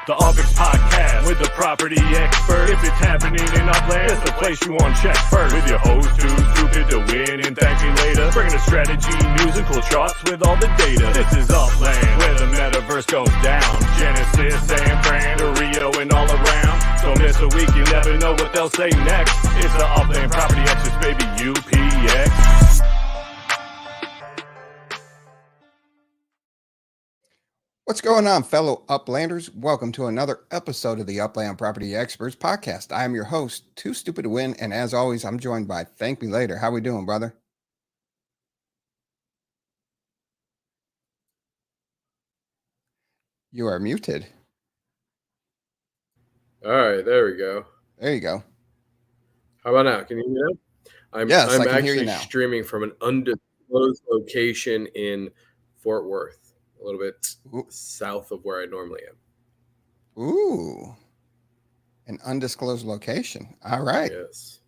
The Upix Podcast with the property expert. If it's happening in Upland, it's the place you want to check first. With your host too stupid to win and thank me later. Bringing the strategy, news, and cool charts with all the data. This is Upland, where the metaverse goes down. Genesis, San Fran, to Rio, and all around. Don't miss a week, you never know what they'll say next. It's the Upland Property Experts, baby, UPX. What's going on, fellow Uplanders? Welcome to another episode of the Upland Property Experts podcast. I am your host, Too Stupid to Win, and as always, I'm joined by ThankMeLater. How we doing, brother? You are muted. All right, there we go. There you go. How about now? Can you hear me now? Yes, I can actually hear you now. Streaming from an undisclosed location in Fort Worth, a little bit south of where I normally am. Ooh, an undisclosed location. All right. Yes.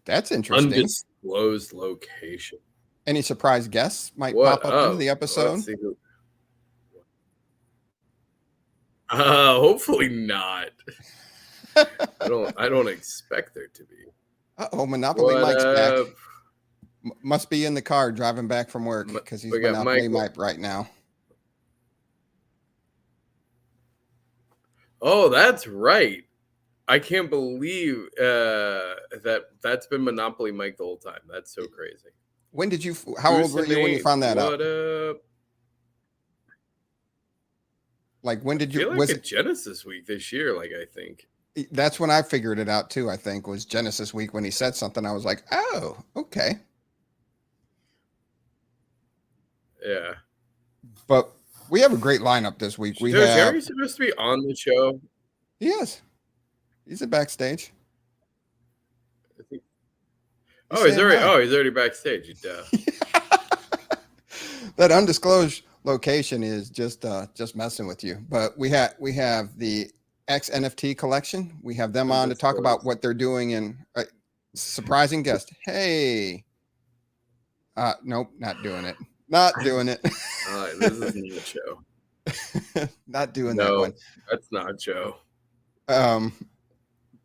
That's interesting. Undisclosed location. Any surprise guests might pop up into the episode? Hopefully not. I don't expect there to be. Uh-oh, Monopoly Mike's back. Must be in the car driving back from work because he's Monopoly Mike right now. Oh, that's right. I can't believe that's been Monopoly Mike the whole time. That's so crazy. When did you? How old were you when you found that out? Like, when did you? I feel like it's Genesis week this year. Like, I think that's when I figured it out too. I think was Genesis week when he said something. I was like, oh, okay. Yeah, but we have a great lineup this week. Is Jerry supposed to be on the show? He is. He's at backstage. He's already backstage. That undisclosed location is just messing with you. But we have the X NFT collection. We have them on to talk about what they're doing. And surprising guest. Hey. Nope, not doing it. Not doing it. This isn't a show. Not doing that one. That's not Joe.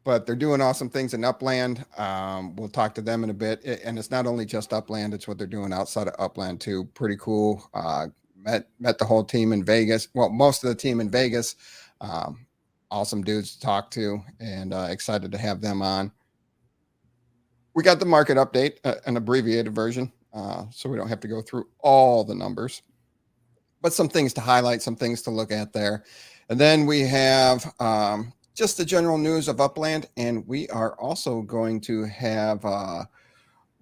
But they're doing awesome things in Upland. We'll talk to them in a bit. And it's not only just Upland, it's what they're doing outside of Upland too. Pretty cool. Met the whole team in Vegas. Well, most of the team in Vegas. Awesome dudes to talk to, and excited to have them on. We got the market update, an abbreviated version. So we don't have to go through all the numbers, but some things to highlight, some things to look at there. And then we have just the general news of Upland, and we are also going to have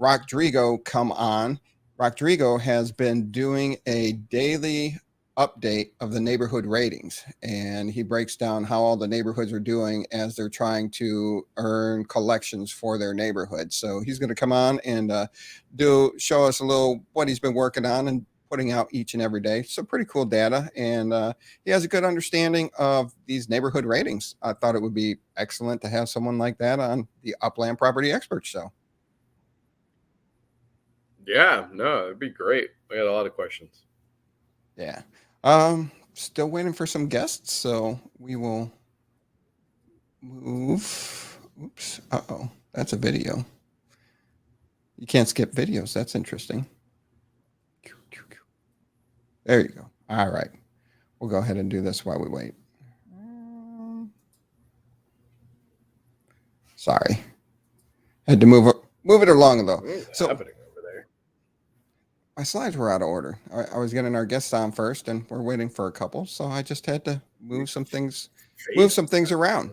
Rockdrigo come on. Rockdrigo has been doing a daily update of the neighborhood ratings, and he breaks down how all the neighborhoods are doing as they're trying to earn collections for their neighborhood. So he's going to come on and show us a little what he's been working on and putting out each and every day. So pretty cool data, and he has a good understanding of these neighborhood ratings. I thought it would be excellent to have someone like that on the Upland Property Experts show. Yeah, no, it'd be great. I got a lot of questions. Yeah. Still waiting for some guests, so we will move. Oops. Uh-oh. That's a video. You can't skip videos. That's interesting. There you go. All right. We'll go ahead and do this while we wait. Sorry. Had to move it along, though. What's happening over there? My slides were out of order. I was getting our guests on first, and we're waiting for a couple, so I just had to move some things around.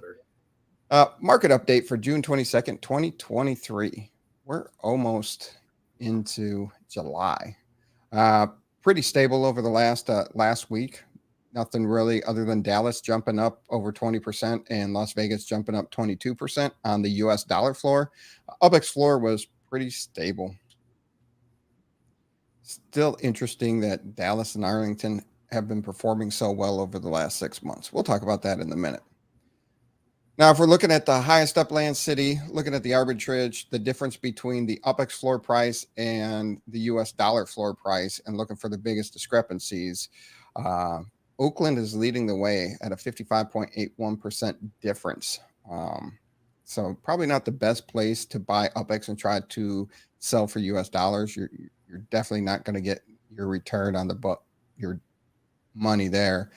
Market update for June 22nd, 2023. We're almost into July. Pretty stable over the last week. Nothing really other than Dallas jumping up over 20% and Las Vegas jumping up 22% on the US dollar floor. Upix floor was pretty stable. Still interesting that Dallas and Arlington have been performing so well over the last 6 months. We'll talk about that in a minute. Now, if we're looking at the highest upland city, looking at the arbitrage, the difference between the Upix floor price and the US dollar floor price, and looking for the biggest discrepancies, Oakland is leading the way at a 55.81% difference. So probably not the best place to buy UpX and try to sell for US dollars. You're definitely not going to get your return on your money there.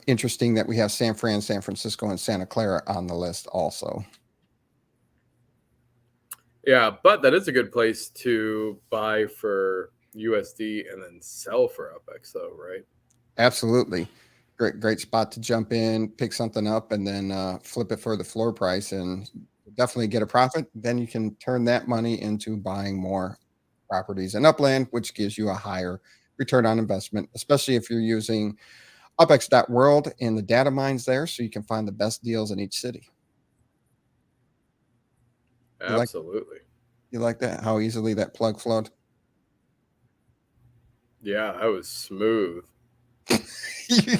Interesting that we have San Fran, San Francisco, and Santa Clara on the list also. Yeah, but that is a good place to buy for USD and then sell for UpX, though, right? Absolutely. Great spot to jump in, pick something up, and then flip it for the floor price and definitely get a profit. Then you can turn that money into buying more properties in Upland, which gives you a higher return on investment, especially if you're using UpX.world and the data mines there, so you can find the best deals in each city. Absolutely. You like that? How easily that plug flowed? Yeah, that was smooth.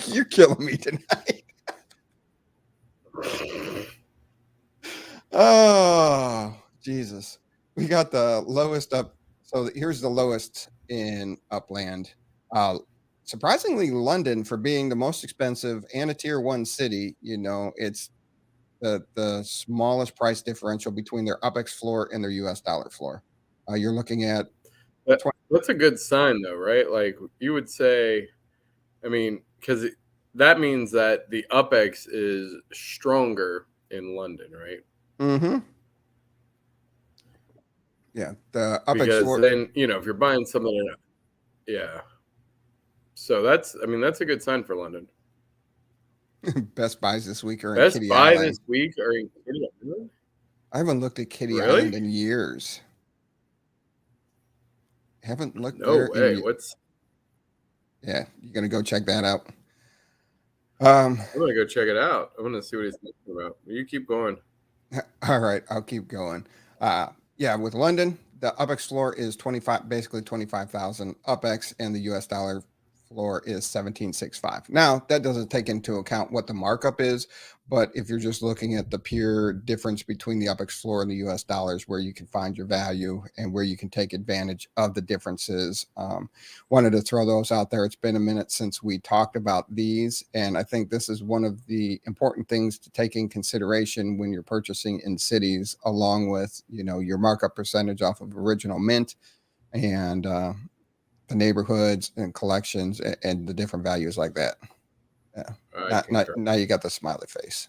You're killing me tonight. Oh, Jesus. We got the lowest up. So here's the lowest in Upland. Surprisingly, London, for being the most expensive and a tier 1 city, it's the smallest price differential between their UpX floor and their US dollar floor. You're looking at that's a good sign, though, right? Like you would say, I mean, because that means that the UpX is stronger in London, right? Mm-hmm. Yeah, the UpX because floor. then if you're buying something, yeah. So that's a good sign for London. Best buys this week are in Best Kitty buy Island. this week are in Kitty Island. I haven't looked at Kitty Really? Island in years. Haven't looked No there way. in. What's? Yeah, you're gonna go check that out. I'm gonna go check it out. I want to see what he's talking about. You keep going. All right, I'll keep going. Yeah, with London, the UpX floor is 25, basically 25,000 UpX, and the US dollar floor is 1765. Now, that doesn't take into account what the markup is, but if you're just looking at the pure difference between the UpX floor and the US dollars, where you can find your value and where you can take advantage of the differences, wanted to throw those out there. It's been a minute since we talked about these, and I think this is one of the important things to take in consideration when you're purchasing in cities, along with your markup percentage off of original mint and the neighborhoods and collections and the different values like that. Yeah. Now you got the smiley face.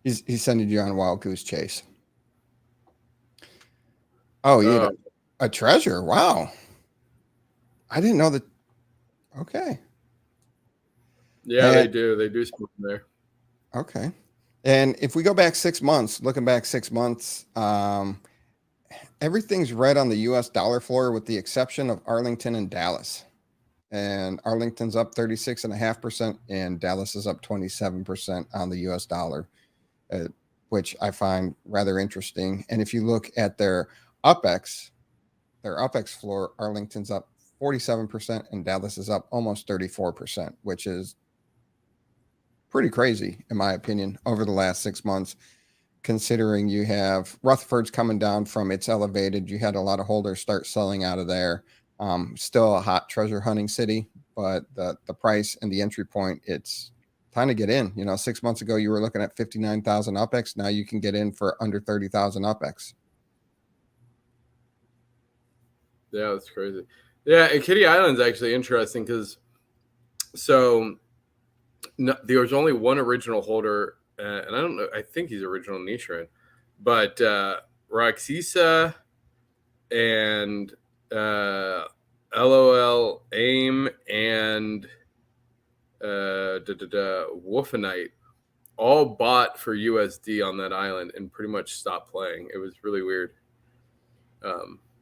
He's sending you on a wild goose chase. Oh, yeah. A treasure. Wow. I didn't know that. Okay. Yeah, they do. They do something there. Okay. And if we go back 6 months, looking back 6 months, everything's red on the US dollar floor with the exception of Arlington and Dallas. And Arlington's up 36.5%, and Dallas is up 27% on the US dollar, which I find rather interesting. And if you look at their UpX floor, Arlington's up 47%, and Dallas is up almost 34%, which is pretty crazy, in my opinion, over the last 6 months. Considering you have Rutherford's coming down from its elevated, you had a lot of holders start selling out of there. Still a hot treasure hunting city, but the price and the entry point, it's time to get in. 6 months ago, you were looking at 59,000 UpX. Now you can get in for under 30,000 UpX. Yeah, that's crazy. Yeah, and Kitty Island's actually interesting because there was only one original holder. And I don't know. I think he's original Nichiren, but Roxisa and LOL AIM and Wolfenite all bought for USD on that island and pretty much stopped playing. It was really weird.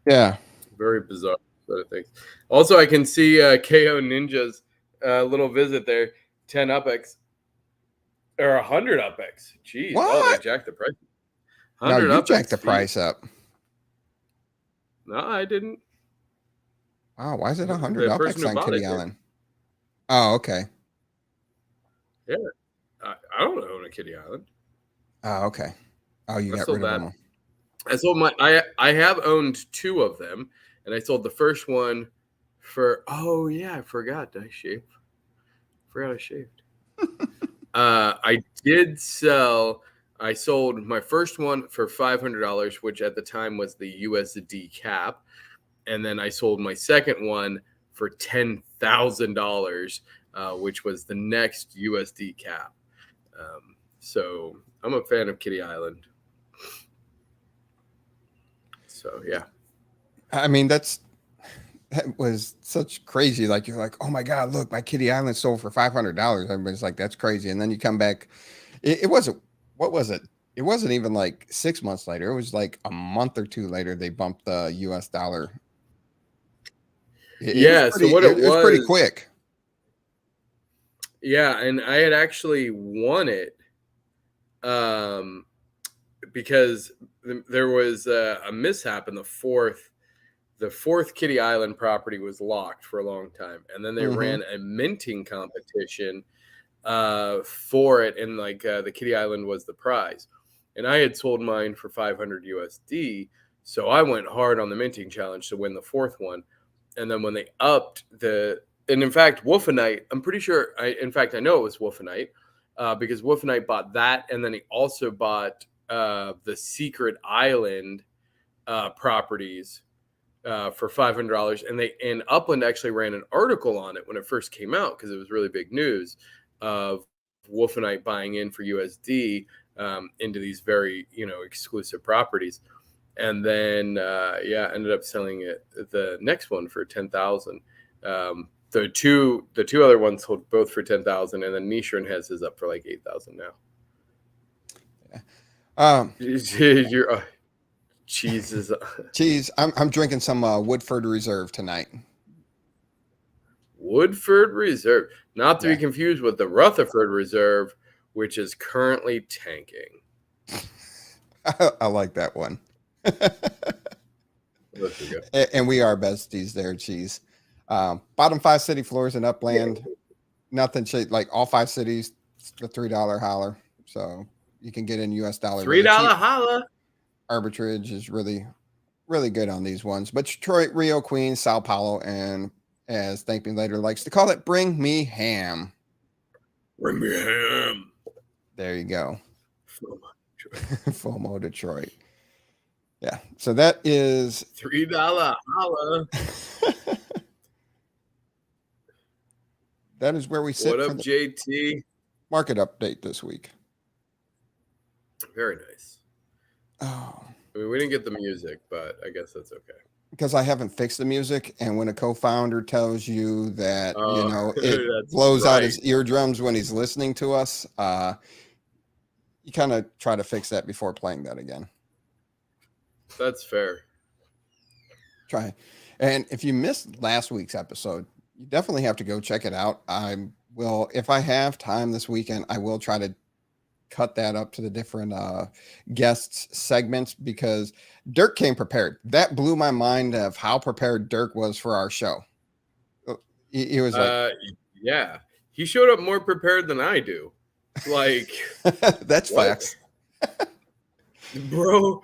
Yeah, very bizarre sort of things. Also, I can see KO Ninja's little visit there. 10 UpX. Or 100 UpX. Jeez. What? Oh, they jacked the price. No, you jacked the price up. No, I didn't. Wow, why is it 100 UpX on Kitty Island? Oh, okay. Yeah. I don't own a Kitty Island. Oh, okay. Oh, you got rid of them. I sold I have owned 2 of them, and I sold the first one for, oh yeah, I forgot. Did I shave? Forgot I shaved. I sold my first one for $500, which at the time was the USD cap. And then I sold my second one for $10,000, which was the next USD cap. So I'm a fan of Kitty Island. So, yeah. I mean, that was such crazy. Like, you're like, oh my God, look, my Kitty Island sold for $500. Everybody's like, that's crazy. And then you come back. It wasn't, what was it? It wasn't even like 6 months later. It was like a month or two later, they bumped the US dollar. So what it was pretty quick. Yeah, and I had actually won it because there was a mishap in the fourth Kitty Island property was locked for a long time, and then they ran a minting competition for it, and like the Kitty Island was the prize, and I had sold mine for 500 USD, so I went hard on the minting challenge to win the fourth one, and then when they upped and in fact Wolfenite, I'm pretty sure I know it was Wolfenite because Wolfenite bought that, and then he also bought the Secret Island properties for $500, and Upland actually ran an article on it when it first came out because it was really big news of Wolfenite buying in for USD into these very exclusive properties, and then ended up selling it the next one for 10,000. The two other ones sold both for 10,000, and then Nishran has his up for like 8,000 now. You're cheese. I'm drinking some Woodford Reserve tonight. Woodford Reserve, not to be confused with the Rutherford Reserve, which is currently tanking. I like that one. And we are besties there, cheese. Bottom 5 city floors in Upland, nothing like all 5 cities, the $3 holler. So you can get in US dollar. $3 holla. Arbitrage is really, really good on these ones. But Detroit, Rio, Queens, Sao Paulo, and as ThankMeLater likes to call it, bring me ham. Bring me ham. There you go. FOMO Detroit. Yeah. So that is $3 holla. That is where we sit. What up, JT? Market update this week. Very nice. Oh. I mean, we didn't get the music, but I guess that's okay. Because I haven't fixed the music, and when a co-founder tells you that it blows out his eardrums when he's listening to us, you kind of try to fix that before playing that again. That's fair. Try. And if you missed last week's episode, you definitely have to go check it out. I will, if I have time this weekend, I will try to cut that up to the different guests segments because Dirk came prepared. That blew my mind of how prepared Dirk was for our show. He was like, yeah, he showed up more prepared than I do. Like, that's facts, bro.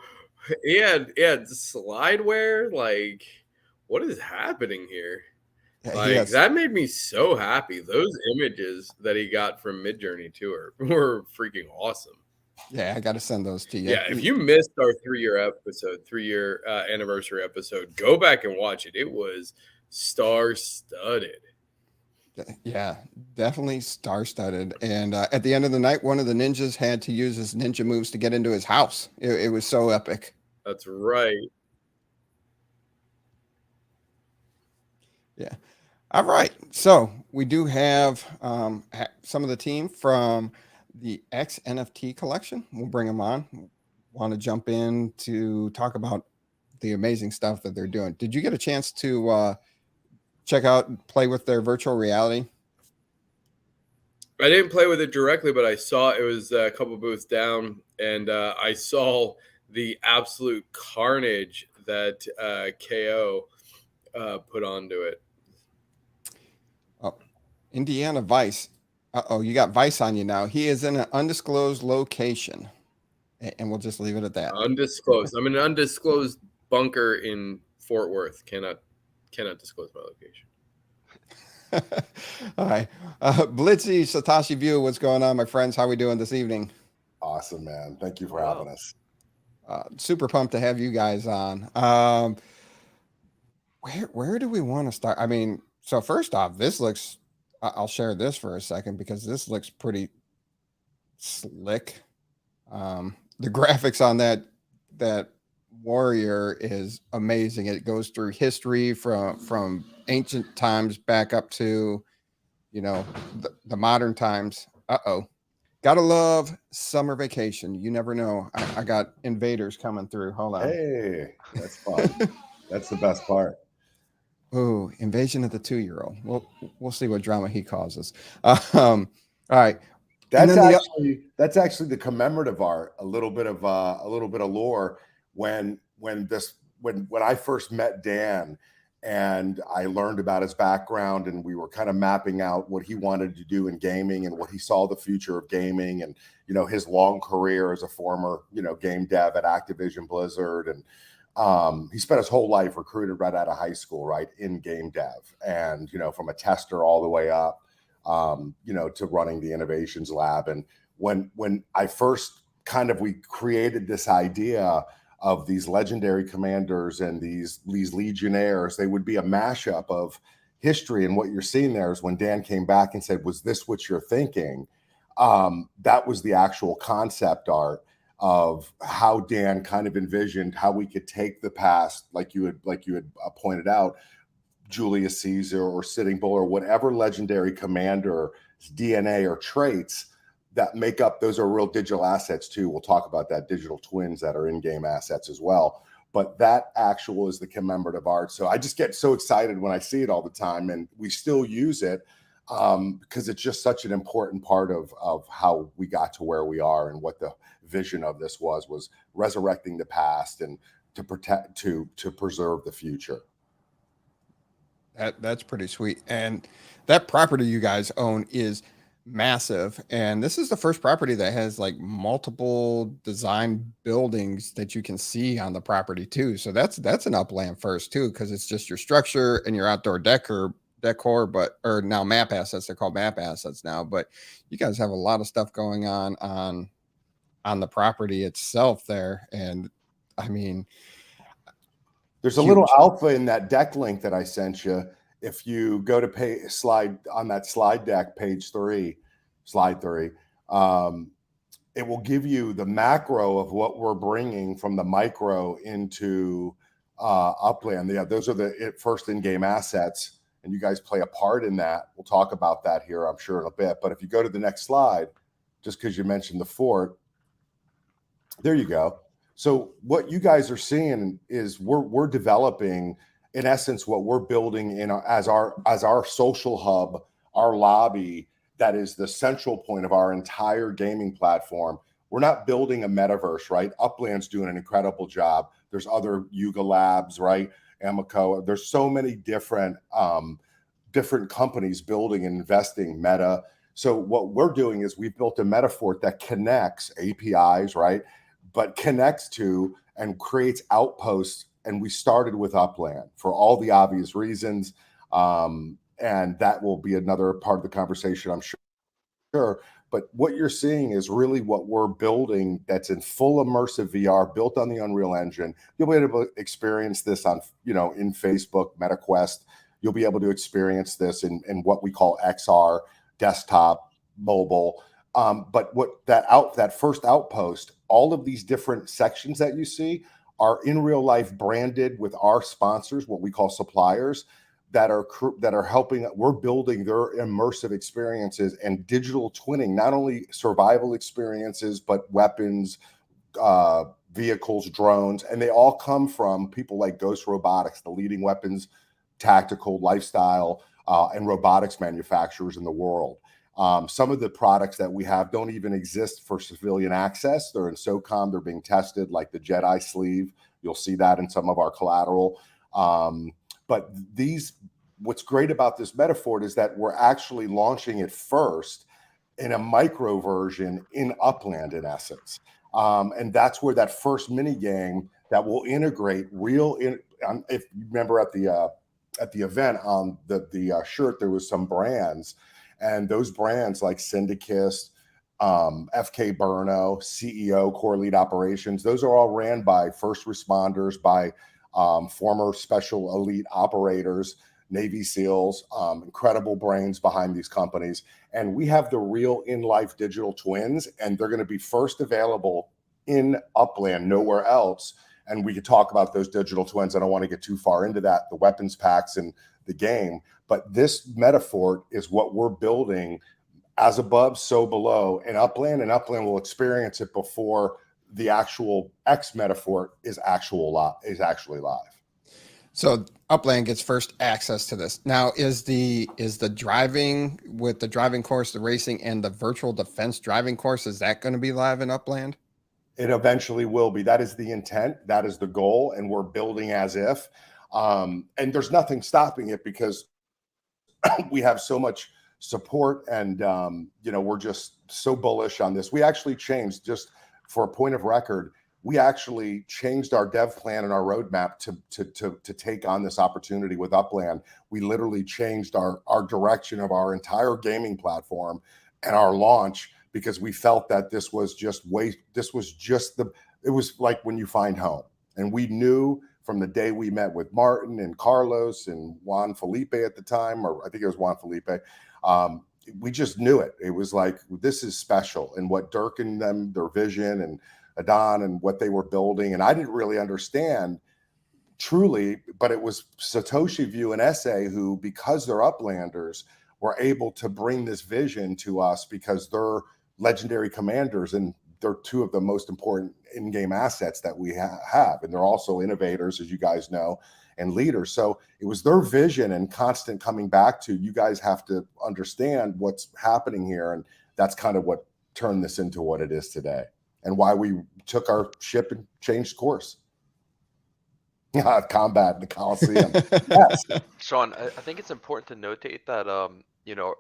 He had slideware. Like, what is happening here? Like, that made me so happy. Those images that he got from Midjourney tour were freaking awesome. Yeah, I got to send those to you. Yeah, if you missed our 3-year anniversary episode, go back and watch it. It was star-studded. Yeah, definitely star-studded. And at the end of the night, one of the ninjas had to use his ninja moves to get into his house. It was so epic. That's right. Yeah. All right. So we do have some of the team from the X NFT collection. We'll bring them on. Want to jump in to talk about the amazing stuff that they're doing. Did you get a chance to check out and play with their virtual reality? I didn't play with it directly, but I saw it was a couple booths down, and I saw the absolute carnage that KO put onto it. Oh, Indiana Vice. Uh-oh, you got Vice on you now. He is in an undisclosed location, and we'll just leave it at that. Undisclosed. I'm in an undisclosed bunker in Fort Worth. Cannot disclose my location. All right. Blitzy, Satoshi View, what's going on, my friends? How we doing this evening? Awesome, man. Thank you for Wow. having us. Super pumped to have you guys on. Where do we want to start? I mean, so first off, this looks, I'll share this for a second because this looks pretty slick. The graphics on that warrior is amazing. It goes through history from ancient times back up to, you know, the modern times. Gotta love summer vacation. You never know. I got invaders coming through. Hold on. Hey, that's fun. That's the best part. Oh, invasion of the 2-year-old. We'll see what drama he causes. All right. That's actually the commemorative art. A little bit of lore. When I first met Dan, and I learned about his background, and we were kind of mapping out what he wanted to do in gaming and what he saw the future of gaming, and his long career as a former game dev at Activision Blizzard, and he spent his whole life recruited right out of high school, right in game dev, and from a tester all the way up, to running the innovations lab. And when I first we created this idea of these legendary commanders and these legionnaires, they would be a mashup of history. And what you're seeing there is when Dan came back and said, "Was this what you're thinking?" That was the actual concept art of how Dan kind of envisioned how we could take the past, like you had pointed out, Julius Caesar or Sitting Bull or whatever legendary commander's DNA or traits that make up, those are real digital assets too. We'll talk about that, digital twins that are in-game assets as well. But that actual is the commemorative art. So I just get so excited when I see it all the time, and we still use it because it's just such an important part of how we got to where we are, and what the vision of this was resurrecting the past and to protect, to preserve the future. That's pretty sweet. And that property you guys own is massive. And this is the first property that has like multiple design buildings that you can see on the property too. So that's an Upland first too, because it's just your structure and your outdoor decor, or now map assets. They're called map assets now. But you guys have a lot of stuff going on the property itself there. And I mean, there's a little alpha in that deck link that I sent you. If you go to slide deck, page 3, slide 3, it will give you the macro of what we're bringing from the micro into Upland. Yeah, those are the first in-game assets, and you guys play a part in that. We'll talk about that here, I'm sure, in a bit. But if you go to the next slide, just because you mentioned the fort, there you go. So what you guys are seeing is we're developing, in essence, what we're building as our social hub, our lobby, that is the central point of our entire gaming platform. We're not building a metaverse, right? Upland's doing an incredible job. There's other Yuga Labs, right? Amico. There's so many different companies building and investing Meta. So what we're doing is we've built a metaphor that connects APIs, right? But connects to and creates outposts. And we started with Upland for all the obvious reasons. And that will be another part of the conversation, I'm sure. But what you're seeing is really what we're building that's in full immersive VR, built on the Unreal Engine. You'll be able to experience this on, in Facebook, MetaQuest. You'll be able to experience this in what we call XR, desktop, mobile. But what that first outpost, all of these different sections that you see are in real life branded with our sponsors, what we call suppliers, that are helping. We're building their immersive experiences and digital twinning, not only survival experiences, but weapons, vehicles, drones, and they all come from people like Ghost Robotics, the leading weapons, tactical, lifestyle, and robotics manufacturers in the world. Some of the products that we have don't even exist for civilian access. They're in SOCOM. They're being tested, like the Jedi sleeve. You'll see that in some of our collateral. But what's great about this metaphor is that we're actually launching it first in a micro version in Upland, in essence. And that's where that first mini game that will integrate if you remember at the event on the shirt, there was some brands, and those brands like Syndicus, FK Burno, CEO, Core Lead Operations, those are all ran by first responders, by former special elite operators, Navy SEALs, incredible brains behind these companies. And we have the real in-life digital twins, and they're going to be first available in Upland, nowhere else. And we could talk about those digital twins. I don't want to get too far into that, the weapons packs and the game, but this metaphor is what we're building, as above, so below, in Upland, and Upland will experience it before the actual X metaphor is actually live. So Upland gets first access to this. Now, is the driving with the driving course, the racing, and the virtual defense driving course, is that going to be live in Upland? It eventually will be. That is the intent. That is the goal, and we're building as if. And there's nothing stopping it because we have so much support, and we're just so bullish on this. We actually changed, just for a point of record, we actually changed our dev plan and our roadmap to take on this opportunity with Upland. We literally changed our direction of our entire gaming platform and our launch because we felt that it was like when you find home. And we knew from the day we met with Martin and Carlos and Juan Felipe at the time, or I think it was Juan Felipe, we just knew it. It was like, this is special. And what Dirk and them, their vision, and Adon and what they were building. And I didn't really understand truly, but it was Satoshi View and SA who, because they're Uplanders, were able to bring this vision to us because they're legendary commanders and they're two of the most important in-game assets that we have. And they're also innovators, as you guys know, and leaders. So it was their vision and constant coming back to, you guys have to understand what's happening here. And that's kind of what turned this into what it is today, and why we took our ship and changed course. Combat in the Coliseum. Yes. Sean, I think it's important to notate that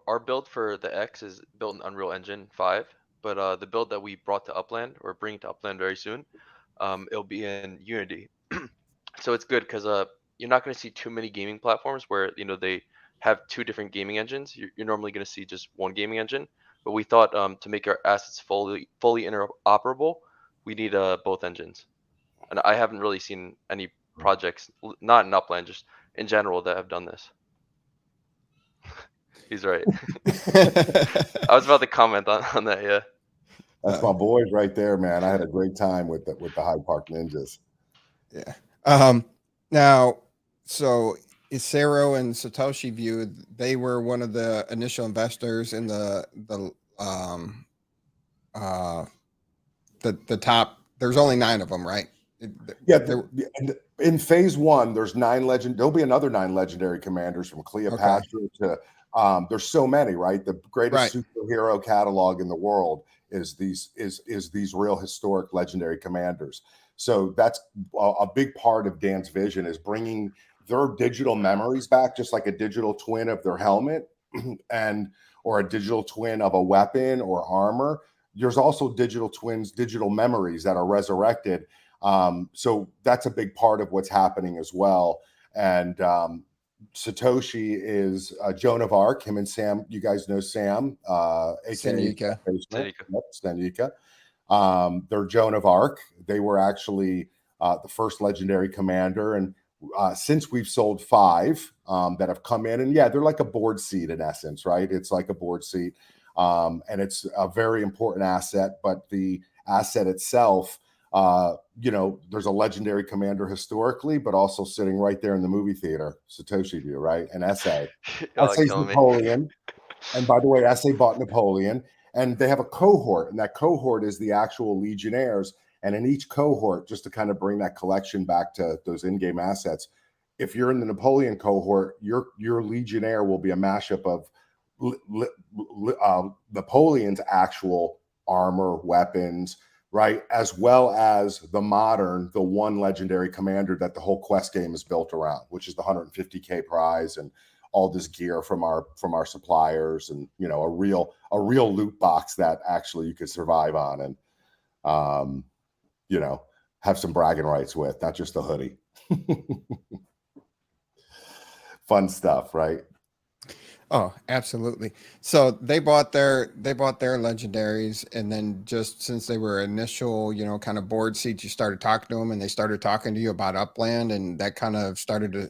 our build for the X is built in Unreal Engine 5, but the build that we brought to Upland, or bringing to Upland very soon, it'll be in Unity. So it's good because you're not going to see too many gaming platforms where they have two different gaming engines. You're normally going to see just one gaming engine. But we thought to make our assets fully interoperable, we need both engines. And I haven't really seen any projects, not in Upland, just in general, that have done this. He's right. I was about to comment on that. Yeah. That's my boys right there, man. I had a great time with the Hyde Park Ninjas. Yeah. Now, so Isero and Satoshi View, they were one of the initial investors in the top. There's only 9 of them, right? In phase 1, there's 9 legend. There'll be another 9 legendary commanders from Cleopatra to. There's so many, right? The greatest superhero catalog in the world is these real historic legendary commanders. So that's a big part of Dan's vision, is bringing their digital memories back, just like a digital twin of their helmet or a digital twin of a weapon or armor. There's also digital twins, digital memories that are resurrected. So that's a big part of what's happening as well. And Satoshi is Joan of Arc. Him and Sam, you guys know Sam, aka Stanika. They're Joan of Arc. They were actually the first legendary commander. And since we've sold 5 that have come in, and they're like a board seat in essence, right? It's like a board seat. And it's a very important asset, but the asset itself, there's a legendary commander historically, but also sitting right there in the movie theater, Satoshi View, right? And SA. SA's Napoleon. And by the way, SA bought Napoleon. And they have a cohort, and that cohort is the actual Legionnaires. And in each cohort, just to kind of bring that collection back to those in-game assets, if you're in the Napoleon cohort, your Legionnaire will be a mashup of Napoleon's actual armor, weapons, right, as well as the one legendary commander that the whole quest game is built around, which is the 150K prize and all this gear from our suppliers, and a real loot box that actually you could survive on and have some bragging rights with, not just the hoodie. fun stuff, right? Oh, absolutely. So they bought their legendaries, and then just since they were initial, kind of board seats, you started talking to them, and they started talking to you about Upland, and that kind of started to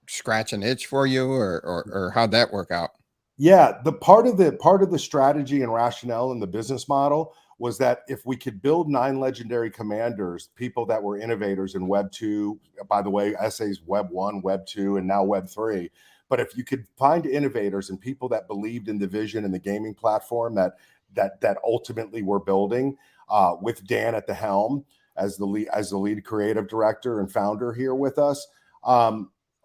scratch an itch for you, or how'd that work out? Yeah, the part of the strategy and rationale in the business model was that if we could build 9 legendary commanders, people that were innovators in Web 2, by the way, essays Web 1, Web 2, and now Web 3. But if you could find innovators and people that believed in the vision and the gaming platform that ultimately we're building, with Dan at the helm as the lead creative director and founder here with us,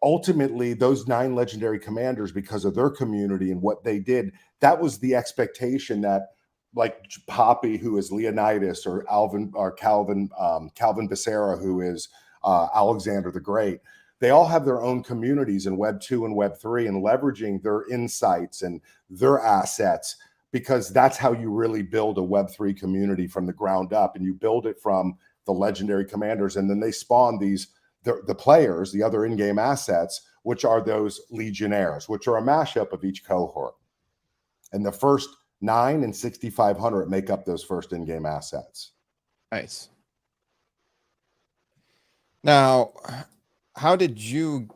ultimately those 9 legendary commanders, because of their community and what they did, that was the expectation that, like Poppy, who is Leonidas, or Calvin Becerra, who is Alexander the Great, they all have their own communities in Web 2 and Web 3, and leveraging their insights and their assets, because that's how you really build a Web 3 community from the ground up. And you build it from the legendary commanders, and then they spawn the players, the other in-game assets, which are those legionnaires, which are a mashup of each cohort. And the first 9 and 6,500 make up those first in-game assets. Nice. Now, how did you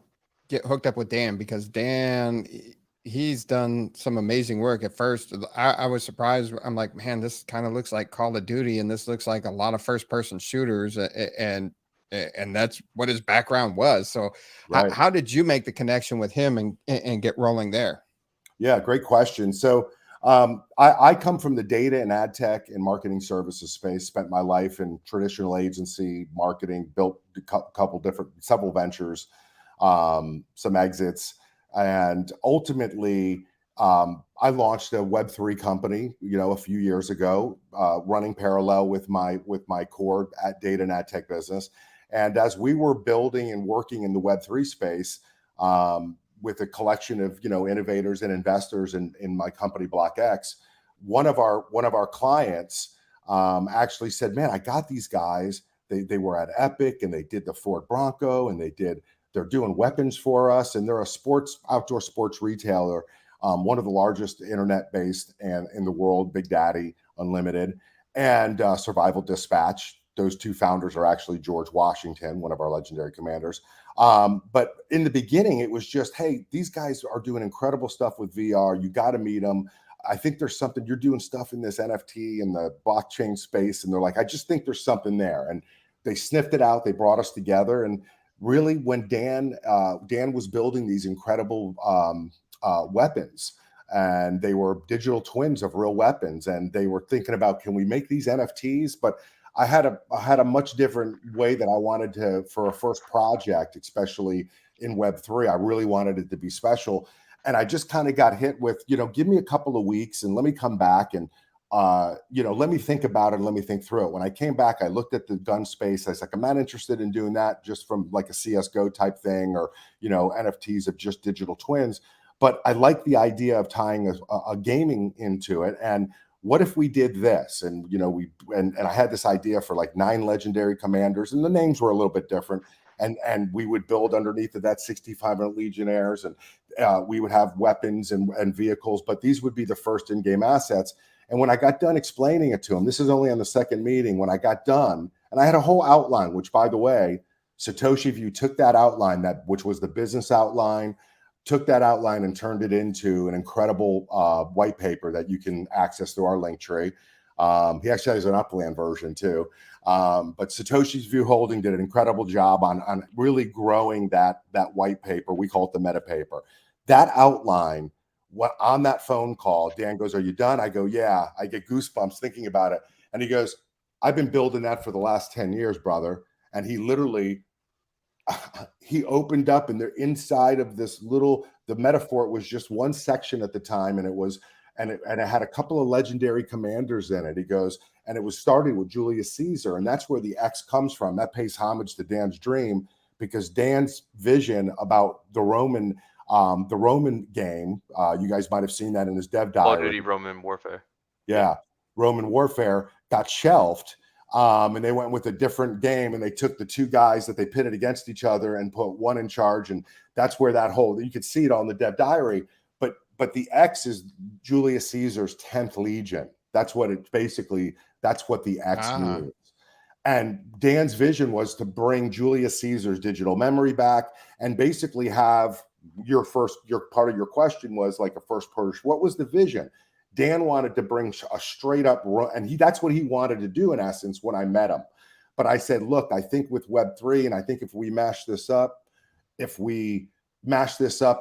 get hooked up with Dan? Because Dan, he's done some amazing work. At first, I was surprised. I'm like, man, this kind of looks like Call of Duty, and this looks like a lot of first-person shooters, and that's what his background was. So, right. How did you make the connection with him and get rolling there? Yeah, great question. So, I come from the data and ad tech and marketing services space, spent my life in traditional agency marketing, built several ventures, some exits. And ultimately, I launched a Web3 company, a few years ago, running parallel with my core data and ad tech business. And as we were building and working in the Web3 space, with a collection of innovators and investors in my company BlockX, one of our clients actually said, "Man, I got these guys. They were at Epic, and they did the Ford Bronco, and they're doing weapons for us, and they're a outdoor sports retailer, one of the largest internet-based and in the world, Big Daddy Unlimited and Survival Dispatch." Those two founders are actually George Washington, one of our legendary commanders. But in the beginning, it was just, hey, these guys are doing incredible stuff with VR. You got to meet them. I think there's something, you're doing stuff in this NFT and the blockchain space. And they're like, I just think there's something there. And they sniffed it out. They brought us together. And really, when Dan was building these incredible weapons, and they were digital twins of real weapons, and they were thinking about, can we make these NFTs? But I had a much different way that I wanted to, for a first project, especially in Web3. I really wanted it to be special. And I just kind of got hit with, give me a couple of weeks and let me come back and, let me think about it and let me think through it. When I came back, I looked at the gun space. I was like, I'm not interested in doing that just from like a CSGO type thing, or, NFTs of just digital twins. But I like the idea of tying a gaming into it. And what if we did this? And, and I had this idea for like 9 legendary commanders, and the names were a little bit different. And we would build underneath of that 6,500 legionnaires, and we would have weapons and vehicles, but these would be the first in-game assets. And when I got done explaining it to him, this is only on the second meeting, when I got done, and I had a whole outline, which, by the way, Satoshi View took that outline, which was the business outline, took that outline and turned it into an incredible white paper that you can access through our link tree. He actually has an Upland version too. But Satoshi's View Holding did an incredible job on really growing that white paper. We call it the meta paper. That outline, on that phone call, Dan goes, "Are you done?" I go, "Yeah." I get goosebumps thinking about it. And he goes, "I've been building that for the last 10 years, brother." And he literally, he opened up, and they're inside of this little, the metaphor was just one section at the time, and it had a couple of legendary commanders in it. He goes, and it was starting with Julius Caesar, and that's where the X comes from. That pays homage to Dan's dream, because Dan's vision about the Roman game, you guys might have seen that in his dev diary. Call of Duty Roman Warfare. Yeah, Roman Warfare got shelved. And they went with a different game, and they took the two guys that they pitted against each other and put one in charge. And that's where that whole, you could see it on the dev diary. But the X is Julius Caesar's 10th Legion. That's what it basically, that's what the X means. And Dan's vision was to bring Julius Caesar's digital memory back and basically have your part of your question was like a first person. What was the vision? Dan wanted to bring a straight up, and that's what he wanted to do in essence when I met him. But I said, look, I think with Web3, and I think if we mash this up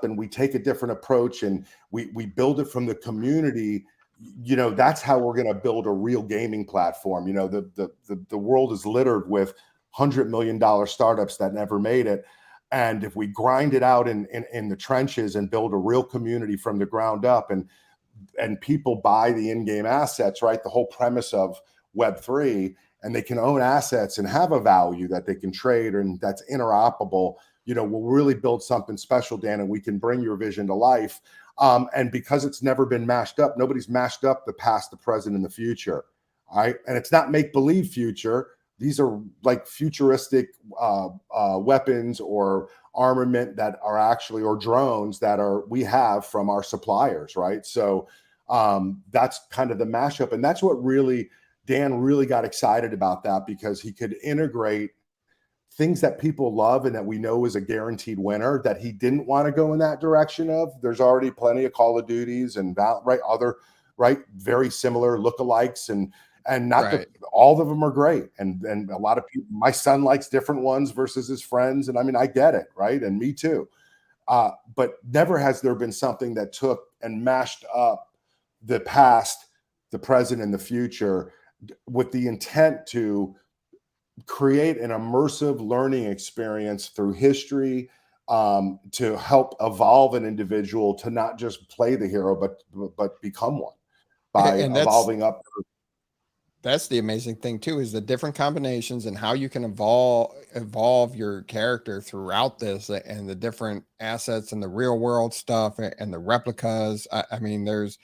and we take a different approach and we build it from the community, you know, that's how we're going to build a real gaming platform. You know, the world is littered with $100 million startups that never made it. And if we grind it out in the trenches and build a real community from the ground up, and people buy the in-game assets, right? The whole premise of Web3, and they can own assets and have a value that they can trade and that's interoperable. You know, we'll really build something special, Dan, and we can bring your vision to life. And because it's never been mashed up, nobody's mashed up the past, the present, and the future. All right. And it's not make-believe future. These are like futuristic weapons or armament that are actually, or drones that we have from our suppliers, right? So that's kind of the mashup. And that's what really, Dan really got excited about that, because he could integrate things that people love and that we know is a guaranteed winner that he didn't want to go in that direction of. There's already plenty of Call of Duties and very similar lookalikes, and not that all of them are great. And a lot of people, my son likes different ones versus his friends. And I mean, I get it, right? And me too. But never has there been something that took and mashed up the past, the present, and the future with the intent to create an immersive learning experience through history, to help evolve an individual to not just play the hero, but become one by evolving up. That's the amazing thing too, is the different combinations and how you can evolve your character throughout this, and the different assets and the real world stuff and the replicas. I mean, there's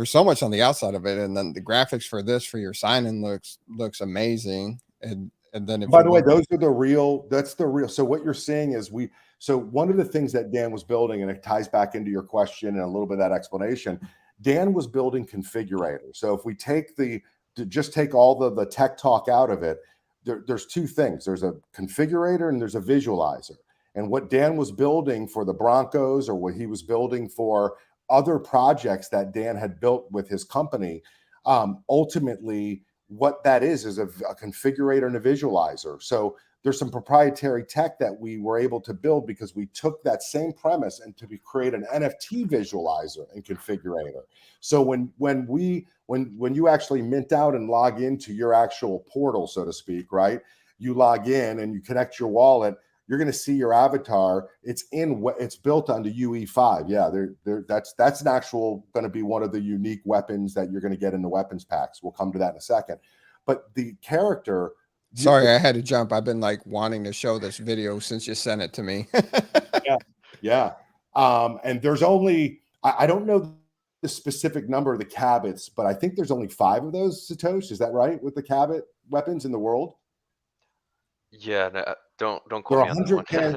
so much on the outside of it, and then the graphics for your sign-in looks amazing. And then, by the way, those are the real. That's the real. So what you're saying is So one of the things that Dan was building, and it ties back into your question and a little bit of that explanation, Dan was building configurators. So if we just take all the tech talk out of it, there's two things. There's a configurator and there's a visualizer. And what Dan was building for the Broncos, or what he was building for other projects that Dan had built with his company, ultimately what that is a configurator and a visualizer. So there's some proprietary tech that we were able to build because we took that same premise and create an NFT visualizer and configurator. So when you actually mint out and log into your actual portal, so to speak, right? You log in and you connect your wallet, you're going to see your avatar. It's built onto UE5. Yeah, that's an actual going to be one of the unique weapons that you're going to get in the weapons packs. We'll come to that in a second. But the character. Sorry, I had to jump. I've been like wanting to show this video since you sent it to me. Yeah. And there's only, I don't know the specific number of the Cabots, but I think there's only 5 of those, Satosh. Is that right, with the Cabot weapons in the world? Yeah, no, don't quote me on that one.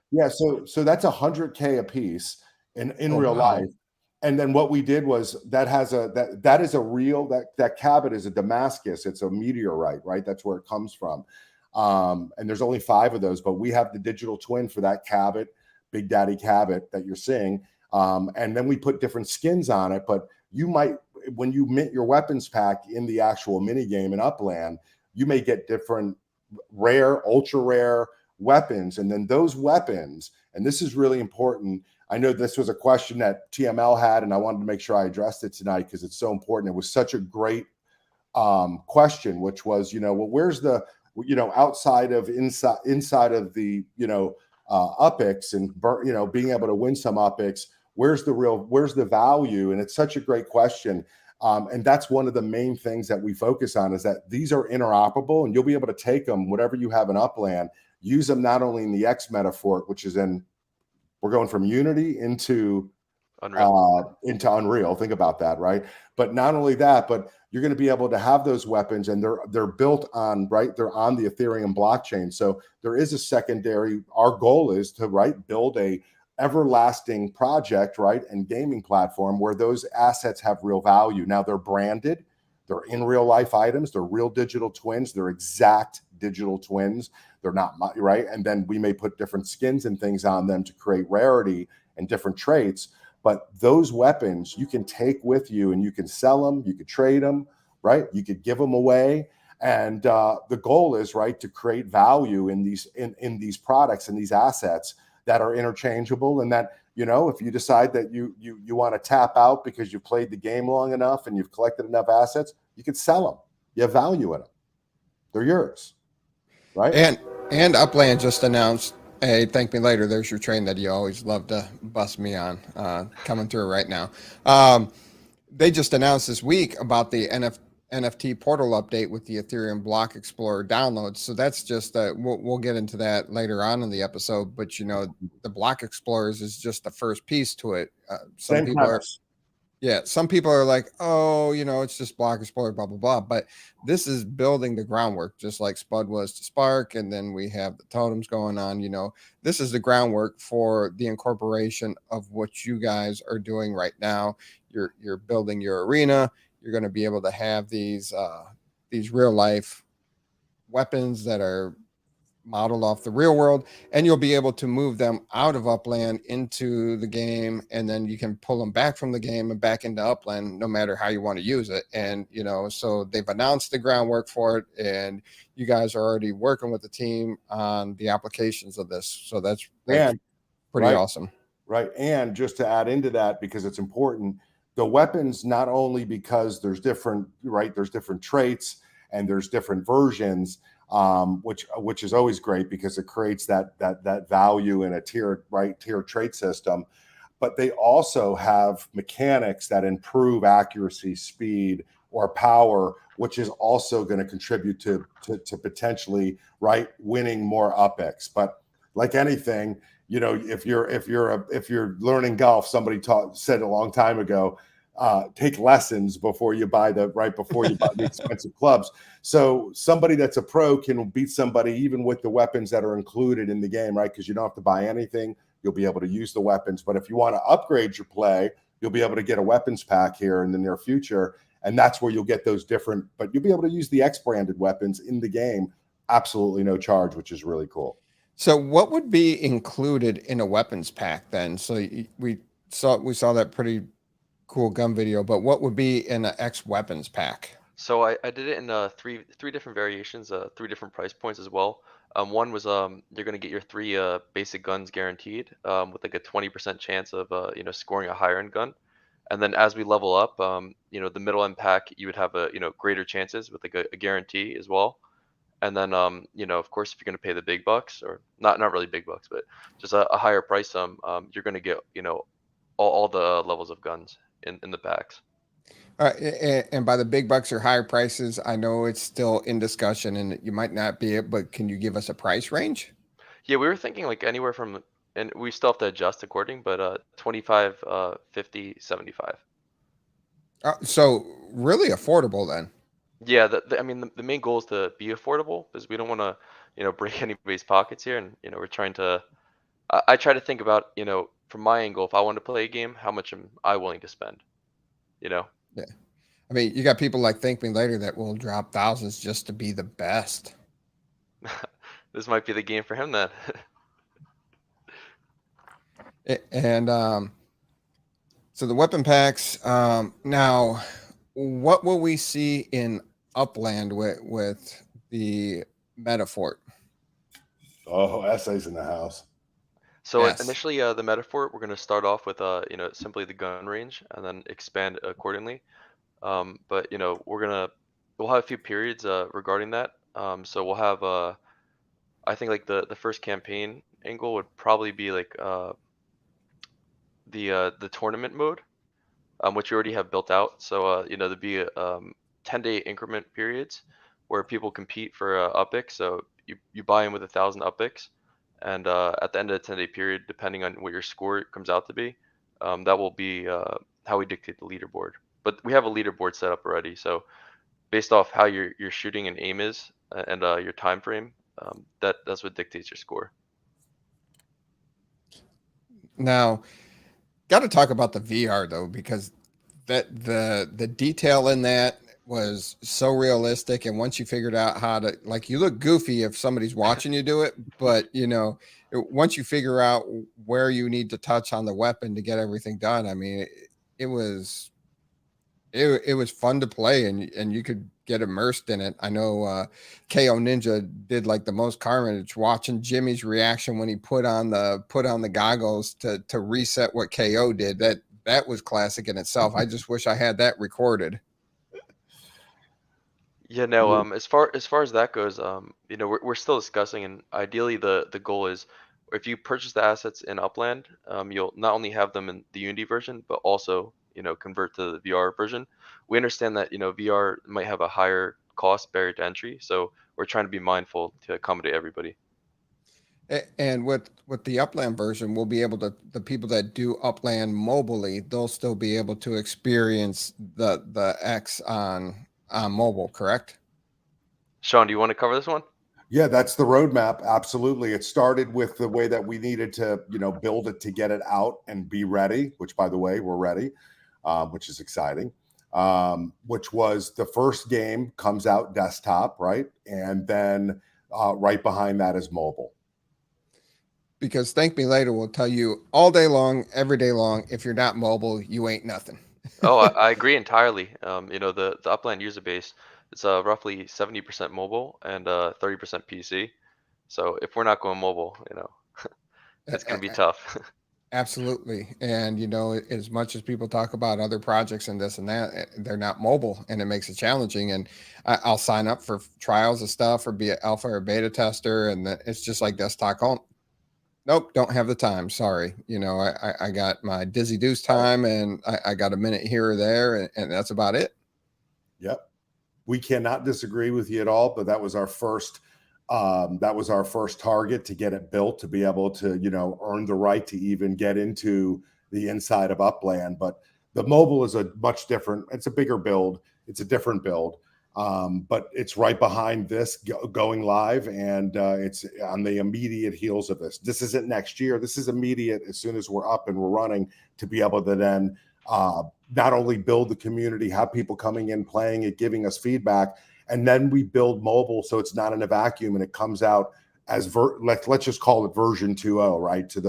Yeah, so that's 100K a piece in real life. And then what we did was that is a real, that Cabot is a Damascus. It's a meteorite, right? That's where it comes from. And there's only 5 of those, but we have the digital twin for that Cabot, Big Daddy Cabot that you're seeing. And then we put different skins on it. But you might, when you mint your weapons pack in the actual mini game in Upland, you may get different rare, ultra rare weapons. And then those weapons, and this is really important. I know this was a question that TML had, and I wanted to make sure I addressed it tonight because it's so important. It was such a great question, which was, well, where's the, outside of inside of the, UPIX and, being able to win some UPIX, where's the value? And it's such a great question. And that's one of the main things that we focus on, is that these are interoperable, and you'll be able to take them, whatever you have in Upland, use them not only in the X metaphor, which is we're going from Unity into Unreal. into Unreal. Think about that, right? But not only that, but you're going to be able to have those weapons, and they're built on, right? They're on the Ethereum blockchain. So there is a secondary. Our goal is to, right, build a everlasting project, right, and gaming platform where those assets have real value. Now they're branded. They're in real life items. They're real digital twins. They're exact digital twins. They're not, right. And then we may put different skins and things on them to create rarity and different traits. But those weapons you can take with you, and you can sell them, you could trade them, right? You could give them away. And the goal is, right, to create value in these products and these assets that are interchangeable, and that, you know, if you decide that you want to tap out because you've played the game long enough and you've collected enough assets, you could sell them. You have value in them. They're yours, right? And Upland just announced, hey, thank me later. There's your train that you always love to bust me on, coming through right now. They just announced this week about the NFT portal update with the Ethereum Block Explorer downloads. So that's just we'll get into that later on in the episode. But you know, the Block Explorers is just the first piece to it. Some Same people premise. some people are like, oh, you know, it's just Block Explorer, blah blah blah. But this is building the groundwork, just like Spud was to Spark, and then we have the totems going on. You know, this is the groundwork for the incorporation of what you guys are doing right now. You're building your arena. You're going to be able to have these real life weapons that are modeled off the real world, and you'll be able to move them out of Upland into the game, and then you can pull them back from the game and back into Upland, no matter how you want to use it. And you know, so they've announced the groundwork for it, and you guys are already working with the team on the applications of this. So that's pretty right, awesome. Right. And just to add into that, because it's important, the weapons, not only because there's different, right, there's different traits and there's different versions, which is always great because it creates that value in a tier trait system. But they also have mechanics that improve accuracy, speed, or power, which is also going to contribute to potentially, right, winning more UpX. But like anything, you know, if you're learning golf, somebody said a long time ago, take lessons before you buy the expensive clubs. So somebody that's a pro can beat somebody even with the weapons that are included in the game, right? Because you don't have to buy anything. You'll be able to use the weapons. But if you want to upgrade your play, you'll be able to get a weapons pack here in the near future. And that's where you'll get those different, but you'll be able to use the X branded weapons in the game, absolutely no charge, which is really cool. So what would be included in a weapons pack then? So we saw that pretty cool gun video, but what would be in an X weapons pack? So I did it in three different variations, 3 different price points as well. One was you're gonna get your 3 basic guns guaranteed, with like a 20% chance of scoring a higher end gun. And then as we level up, the middle end pack, you would have a greater chances with like a guarantee as well. And then of course, if you're gonna pay the big bucks, or not really big bucks, but just a higher price sum, you're gonna get all the levels of guns in the packs. And by the big bucks or higher prices, I know it's still in discussion and you might not be it, but can you give us a price range? Yeah, we were thinking like anywhere from, and we still have to adjust according, but 25, 50, 75. So really affordable then. Yeah, I mean, the main goal is to be affordable because we don't want to, break anybody's pockets here, and we're trying to. I try to think about, from my angle, if I want to play a game, how much am I willing to spend? Yeah. I mean, you got people like ThankMeLater that will drop thousands just to be the best. This might be the game for him then. And so the weapon packs. Now, what will we see in Upland with the Metafort? Oh, essays in the house. So Yes. initially, the metaphor, we're going to start off with simply the gun range and then expand accordingly. But we'll have a few periods regarding that. So we'll have I think like the first campaign angle would probably be like the tournament mode, which you already have built out. So there'd be 10-day increment periods where people compete for UpX. So you buy in with 1,000 UpX, and at the end of the 10-day period, depending on what your score comes out to be, That will be how we dictate the leaderboard. But we have a leaderboard set up already. So based off how your shooting and aim is and your time frame, that's what dictates your score. Now, got to talk about the VR though, because the detail in that was so realistic. And once you figured out how to, like, you look goofy if somebody's watching you do it, but once you figure out where you need to touch on the weapon to get everything done, I mean, it was fun to play, and you could get immersed in it. I know KO Ninja did like the most carnage watching Jimmy's reaction when he put on the goggles to reset what KO did. That was classic in itself. I just wish I had that recorded. Yeah, no, as far as that goes, we're still discussing, and ideally the goal is if you purchase the assets in Upland, you'll not only have them in the Unity version, but also, convert to the VR version. We understand that, VR might have a higher cost barrier to entry, so we're trying to be mindful to accommodate everybody. And with the Upland version, we'll be able to, the people that do Upland mobilely, they'll still be able to experience the X on mobile, correct? Sean, do you want to cover this one? Yeah, that's the roadmap. Absolutely. It started with the way that we needed to, build it to get it out and be ready, which, by the way, we're ready, which is exciting. Which was the first game comes out desktop, right? And then right behind that is mobile. Because ThankMeLater will tell you all day long, every day long, if you're not mobile, you ain't nothing. Oh, I agree entirely. The Upland user base, it's roughly 70% mobile and 30% PC. So if we're not going mobile, it's going to be tough. Absolutely. And, as much as people talk about other projects and this and that, they're not mobile, and it makes it challenging. And I'll sign up for trials of stuff or be an alpha or beta tester. And it's just like desktop. Nope, don't have the time. Sorry. I got my Dizzy Deuce time, and I got a minute here or there, and that's about it. Yep. We cannot disagree with you at all, but that was our first target, to get it built, to be able to, earn the right to even get into the inside of Upland. But the mobile is a much different, it's a bigger build. It's a different build. But it's right behind this going live, and it's on the immediate heels of this. This isn't next year. This is immediate, as soon as we're up and we're running, to be able to then not only build the community, have people coming in, playing it, giving us feedback, and then we build mobile so it's not in a vacuum, and it comes out as let's just call it version 2.0, right? To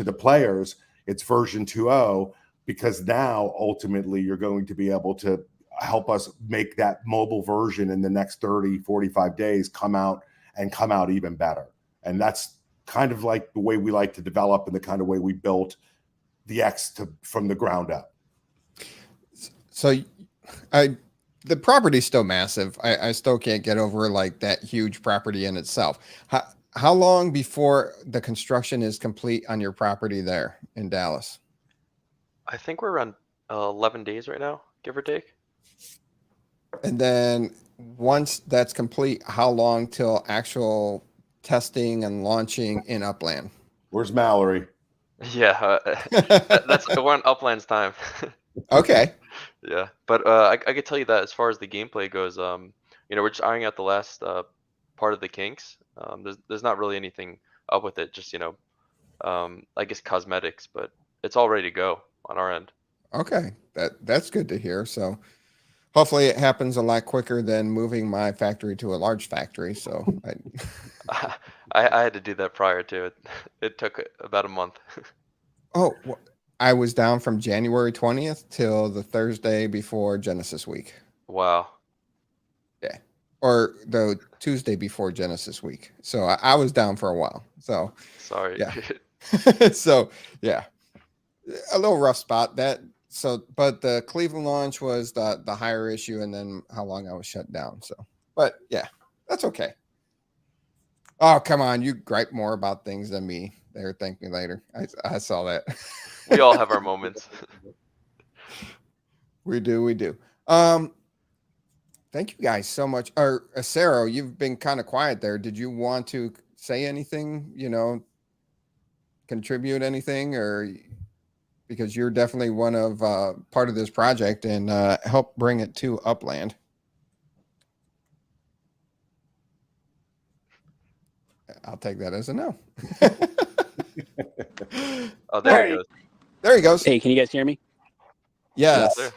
the players, it's version 2.0, because now ultimately you're going to be able to help us make that mobile version in the next 30, 45 days come out even better. And that's kind of like the way we like to develop, and the kind of way we built the X from the ground up. So the property's still massive. I still can't get over like that huge property in itself. How long before the construction is complete on your property there in Dallas? I think we're around 11 days right now, give or take. And then once that's complete, how long till actual testing and launching in Upland? Where's Mallory? Yeah, that's we're on Upland's time. Okay. Yeah, but I could tell you that as far as the gameplay goes, we're just ironing out the last part of the kinks. There's not really anything up with it, just I guess cosmetics, but it's all ready to go on our end. Okay, that's good to hear. So hopefully it happens a lot quicker than moving my factory to a large factory. So I had to do that prior to it. It took about a month. Oh, I was down from January 20th till the Thursday before Genesis week. Wow. Yeah. Or the Tuesday before Genesis week. So I was down for a while. So sorry. Yeah. So yeah, a little rough spot but the Cleveland launch was the higher issue, and then how long I was shut down. So, but yeah, that's okay. Oh, come on. You gripe more about things than me there. ThankMeLater. I saw that. We all have our moments. We do. Thank you guys so much. Or Sarah, you've been kind of quiet there. Did you want to say anything, contribute anything, or because you're definitely one of part of this project and help bring it to Upland. I'll take that as a no. Oh, there he goes. There he goes. Hey, can you guys hear me? Yes. Yes, sir.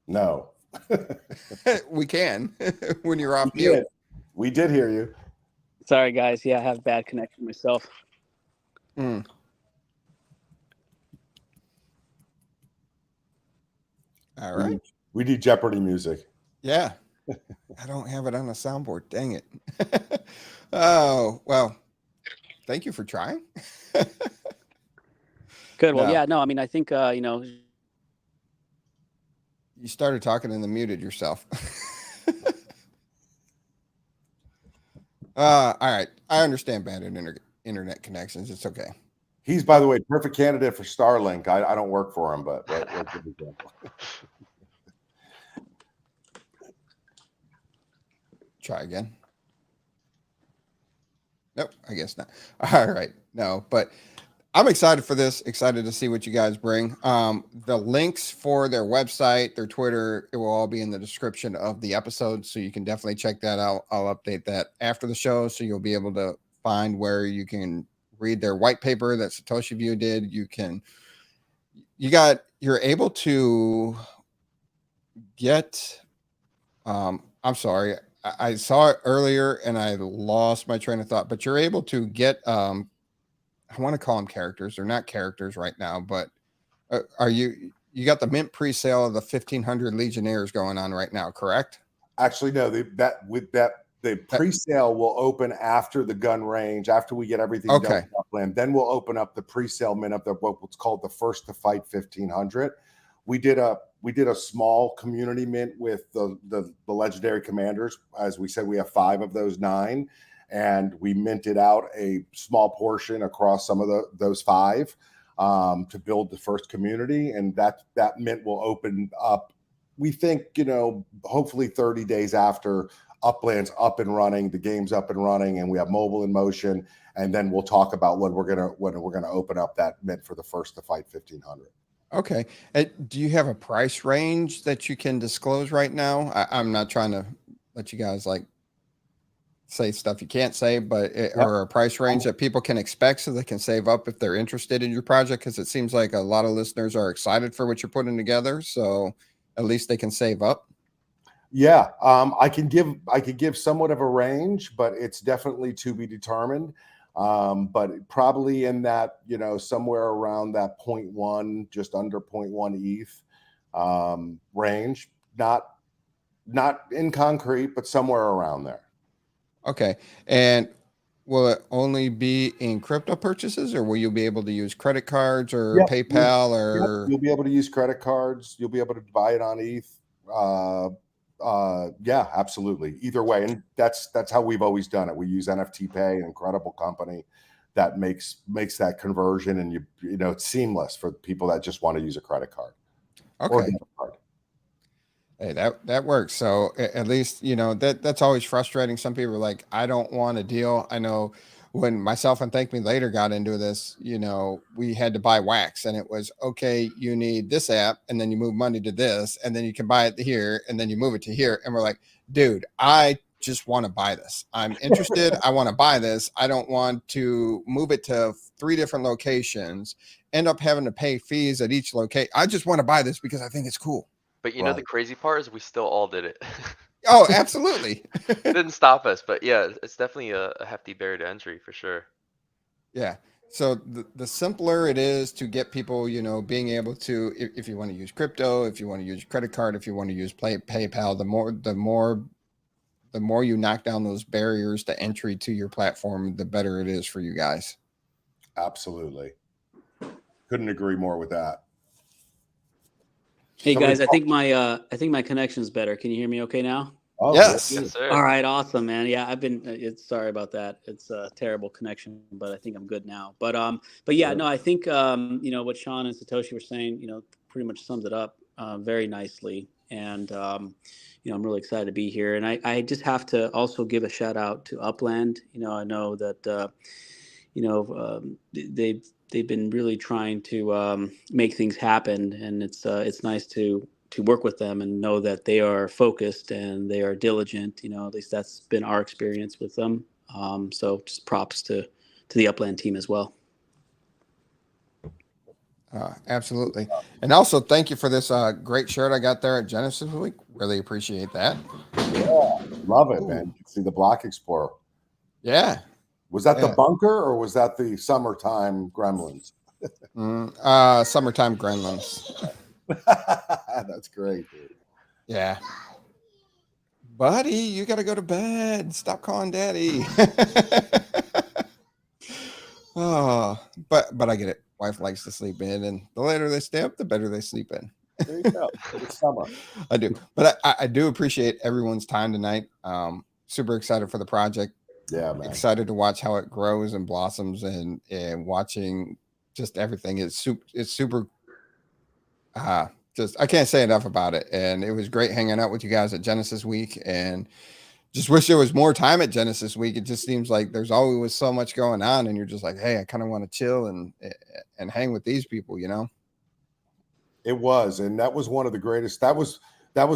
No. We can when you're off We mute. did. We did hear you. Sorry, guys. Yeah, I have bad connection myself. Mm. All right. We need Jeopardy music. Yeah. I don't have it on a soundboard. Dang it. Oh, well, thank you for trying. Good. Well, No. yeah, no, I mean, I think, you know, You started talking and then muted yourself. All right. I understand bad internet connections. It's okay. He's, by the way, perfect candidate for Starlink. I don't work for him, but what good example. Try again. Nope, I guess not. All right. No, but I'm excited for this. Excited to see what you guys bring. The links for their website, their Twitter, it will all be in the description of the episode. So you can definitely check that out. I'll update that after the show. So you'll be able to find where you can read their white paper that Satoshi View did. You're able to get, I'm sorry. I saw it earlier and I lost my train of thought, but you're able to get, I want to call them characters. They're not characters right now, but you got the mint pre-sale of the 1,500 Legionnaires going on right now, correct? Actually, no, the pre-sale will open after the gun range, after we get everything done with Upland. Then we'll open up the pre-sale mint of what's called the First to Fight 1,500. We did a small community mint with the legendary commanders. As we said, we have 5 of those 9, and we minted out a small portion across some of those 5 to build the first community, and that mint will open up. We think, hopefully 30 days after Upland's up and running, the game's up and running, and we have mobile in motion, and then we'll talk about when we're gonna open up that mint for the First to Fight 1,500. Okay. Do you have a price range that you can disclose right now? I'm not trying to let you guys say stuff you can't say, but or a price range that people can expect so they can save up if they're interested in your project. Cause it seems like a lot of listeners are excited for what you're putting together. So at least they can save up. Yeah. I can give somewhat of a range, but it's definitely to be determined. But probably in that, somewhere around that 0.1, just under 0.1 ETH range, not in concrete, but somewhere around there. Okay. And will it only be in crypto purchases, or will you be able to use credit cards or PayPal or you'll be able to use credit cards. You'll be able to buy it on ETH. Yeah, absolutely. Either way. And that's how we've always done it. We use NFT Pay, an incredible company that makes that conversion, and it's seamless for people that just want to use a credit card. Okay. Or debit card. Hey, that works. So at least, that's always frustrating. Some people are like, I don't want a deal. I know when myself and ThankMeLater got into this, we had to buy wax, and it was, okay, you need this app, and then you move money to this, and then you can buy it here, and then you move it to here. And we're like, dude, I just want to buy this. I'm interested. I want to buy this. I don't want to move it to 3 different locations, end up having to pay fees at each location. I just want to buy this because I think it's cool. But you know, the crazy part is we still all did it. Oh, absolutely. It didn't stop us, but yeah, it's definitely a hefty barrier to entry for sure. Yeah. So the simpler it is to get people, being able to, if you want to use crypto, if you want to use credit card, if you want to use PayPal, the more you knock down those barriers to entry to your platform, the better it is for you guys. Absolutely. Couldn't agree more with that. hey guys, I think my connection's better. Can you hear me okay now? Oh, yes. Yes, sir. All right, awesome, man. Yeah, sorry about that. It's a terrible connection, but I think I'm good now. But yeah, no, I think what Sean and Satoshi were saying, pretty much sums it up very nicely. And I'm really excited to be here. And I just have to also give a shout out to Upland. I know that they've been really trying to make things happen, and it's nice to work with them and know that they are focused and they are diligent. At least that's been our experience with them. So just props to the Upland team as well. Absolutely. And also thank you for this great shirt I got there at Genesis Week. Really appreciate that. Yeah, love it, man. You can see the Block Explorer. Yeah. Was that the bunker or was that the summertime gremlins? Summertime gremlins. That's great, dude. Yeah. Buddy, you got to go to bed. Stop calling daddy. Oh, but I get it. Wife likes to sleep in, and the later they stay up, the better they sleep in. There you go. It's summer. I do. But I do appreciate everyone's time tonight. Super excited for the project. Yeah, man. Excited to watch how it grows and blossoms, and watching just everything. It's super. Just I can't say enough about it. And it was great hanging out with you guys at Genesis Week, and just wish there was more time at Genesis Week. It just seems like there's always so much going on, and you're just like, hey, I kind of want to chill and hang with these people, It was, and that was one of the greatest. That was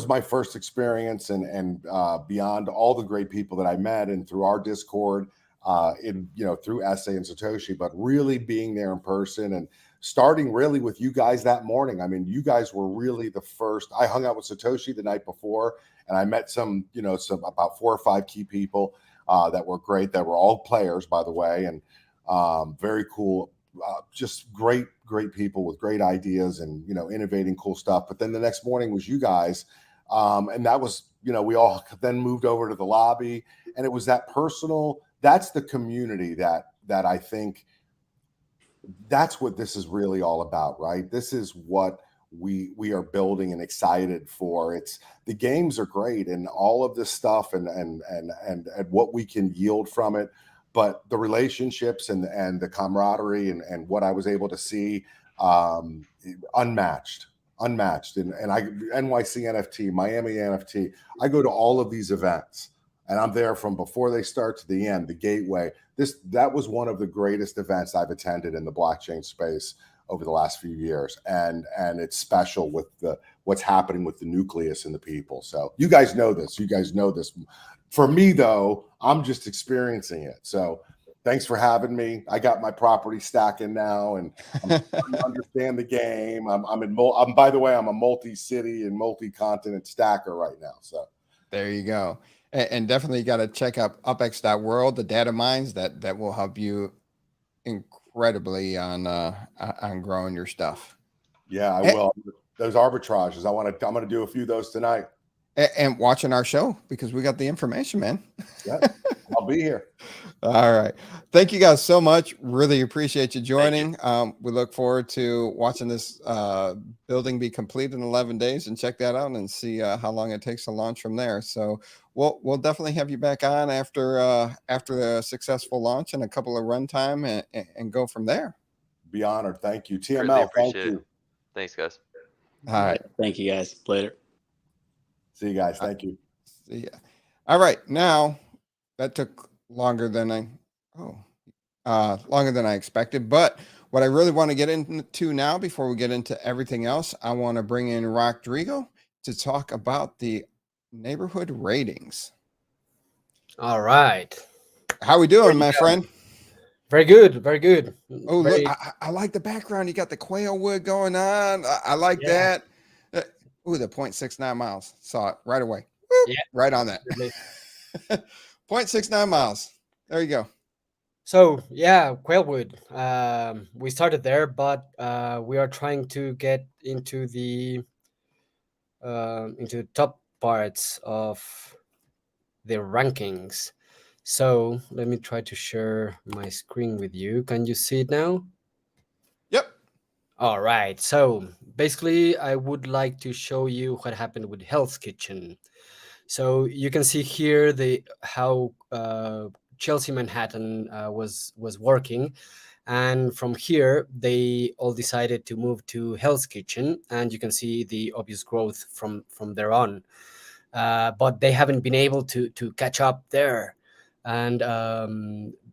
my first experience, and beyond all the great people that I met, and through our Discord, through Essay and Satoshi, but really being there in person and starting really with you guys that morning. I mean, you guys were really the first. I hung out with Satoshi the night before, and I met some about 4 or 5 key people that were great, that were all players, by the way, and very cool, just great people with great ideas and, innovating cool stuff. But then the next morning was you guys. And that was, we all then moved over to the lobby, and it was that personal, that's the community that I think that's what this is really all about, right? This is what we are building and excited for. It's the games are great and all of this stuff and what we can yield from it, but the relationships and the camaraderie and what I was able to see, unmatched. And I NYC NFT, Miami NFT, I go to all of these events and I'm there from before they start to the end, the gateway. That was one of the greatest events I've attended in the blockchain space over the last few years. And it's special with what's happening with the nucleus and the people. So you guys know this. For me, though, I'm just experiencing it. So thanks for having me. I got my property stacking now, and I'm starting to understand the game. By the way, I'm a multi-city and multi-continent stacker right now. So there you go. And definitely got to check out upx.world, the data mines that will help you incredibly on growing your stuff. Yeah, I will. Those arbitrages, I'm going to do a few of those tonight. And watching our show, because we got the information, man. Yeah, I'll be here. All right. Thank you guys so much. Really appreciate you joining. We look forward to watching this building be complete in 11 days and check that out and see how long it takes to launch from there. So we'll definitely have you back on after the successful launch and a couple of runtime and go from there. Be honored. Thank you. TML, thank you. Thanks, guys. All right. Thank you, guys. Later. See you guys. Thank you. See ya. All right. Now that took longer than I expected, but what I really want to get into now, before we get into everything else, I want to bring in Rockdrigo to talk about the neighborhood ratings. All right. How we doing, my friend? Very good. Very good. Oh, look, I like the background. You got the quail wood going on. I like that. Ooh, the 0.69 miles. Saw it right away. Woo, yeah. Right on that. 0.69 miles. There you go. So, yeah, Quailwood. We started there, but we are trying to get into the top parts of the rankings. So let me try to share my screen with you. Can you see it now? Yep. All right. So basically, I would like to show you what happened with Hell's Kitchen. So you can see here how Chelsea Manhattan was working, and from here they all decided to move to Hell's Kitchen, and you can see the obvious growth from there on. But they haven't been able to catch up there. and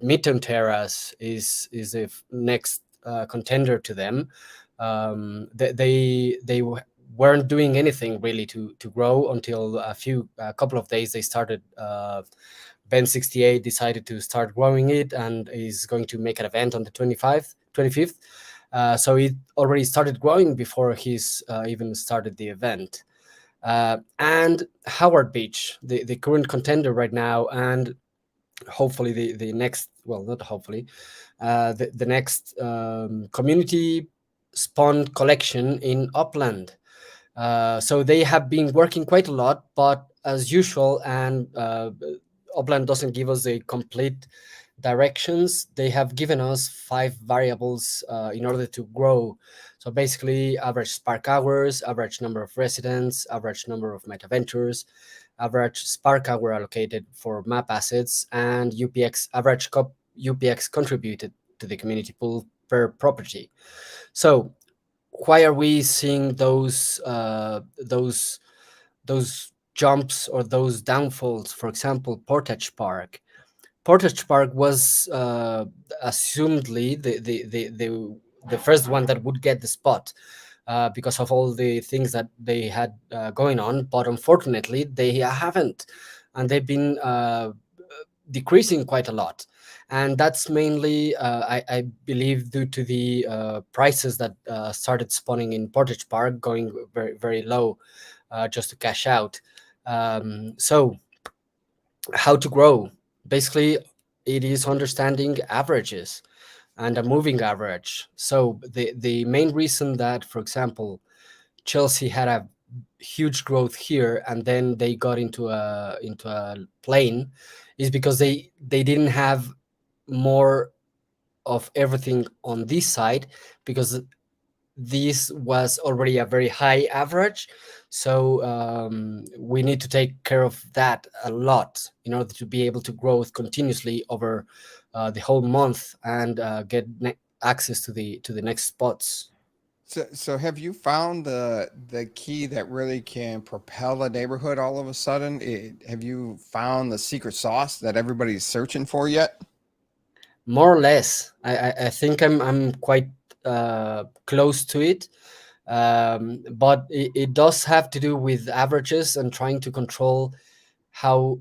Midtown Terrace is the next contender to them. They weren't doing anything really to grow until a couple of days. They started. Ben 68 decided to start growing it and is going to make an event on the 25th. So it already started growing before he's even started the event. And Howard Beach, the current contender right now, and hopefully the next, well, not hopefully, the next community spawned collection in Upland. So they have been working quite a lot, but as usual, and Upland doesn't give us the complete directions. They have given us 5 variables in order to grow. So basically, average spark hours, average number of residents, average number of metaventures, average spark hour allocated for map assets, and UPX average UPX contributed to the community pool per property. So why are we seeing those jumps or those downfalls? For example, Portage Park. Portage Park was assumedly the first one that would get the spot because of all the things that they had going on, but unfortunately they haven't, and they've been decreasing quite a lot. And that's mainly, I believe, due to the prices that started spawning in Portage Park, going very, very low just to cash out. So how to grow? Basically, it is understanding averages and a moving average. So the main reason that, for example, Chelsea had a huge growth here and then they got into a plane is because they didn't have more of everything on this side, because this was already a very high average. So we need to take care of that a lot in order to be able to grow continuously over the whole month and get access to the next spots. So have you found the key that really can propel a neighborhood all of a sudden? Have you found the secret sauce that everybody's searching for yet? More or less, I think I'm quite close to it, but it does have to do with averages and trying to control how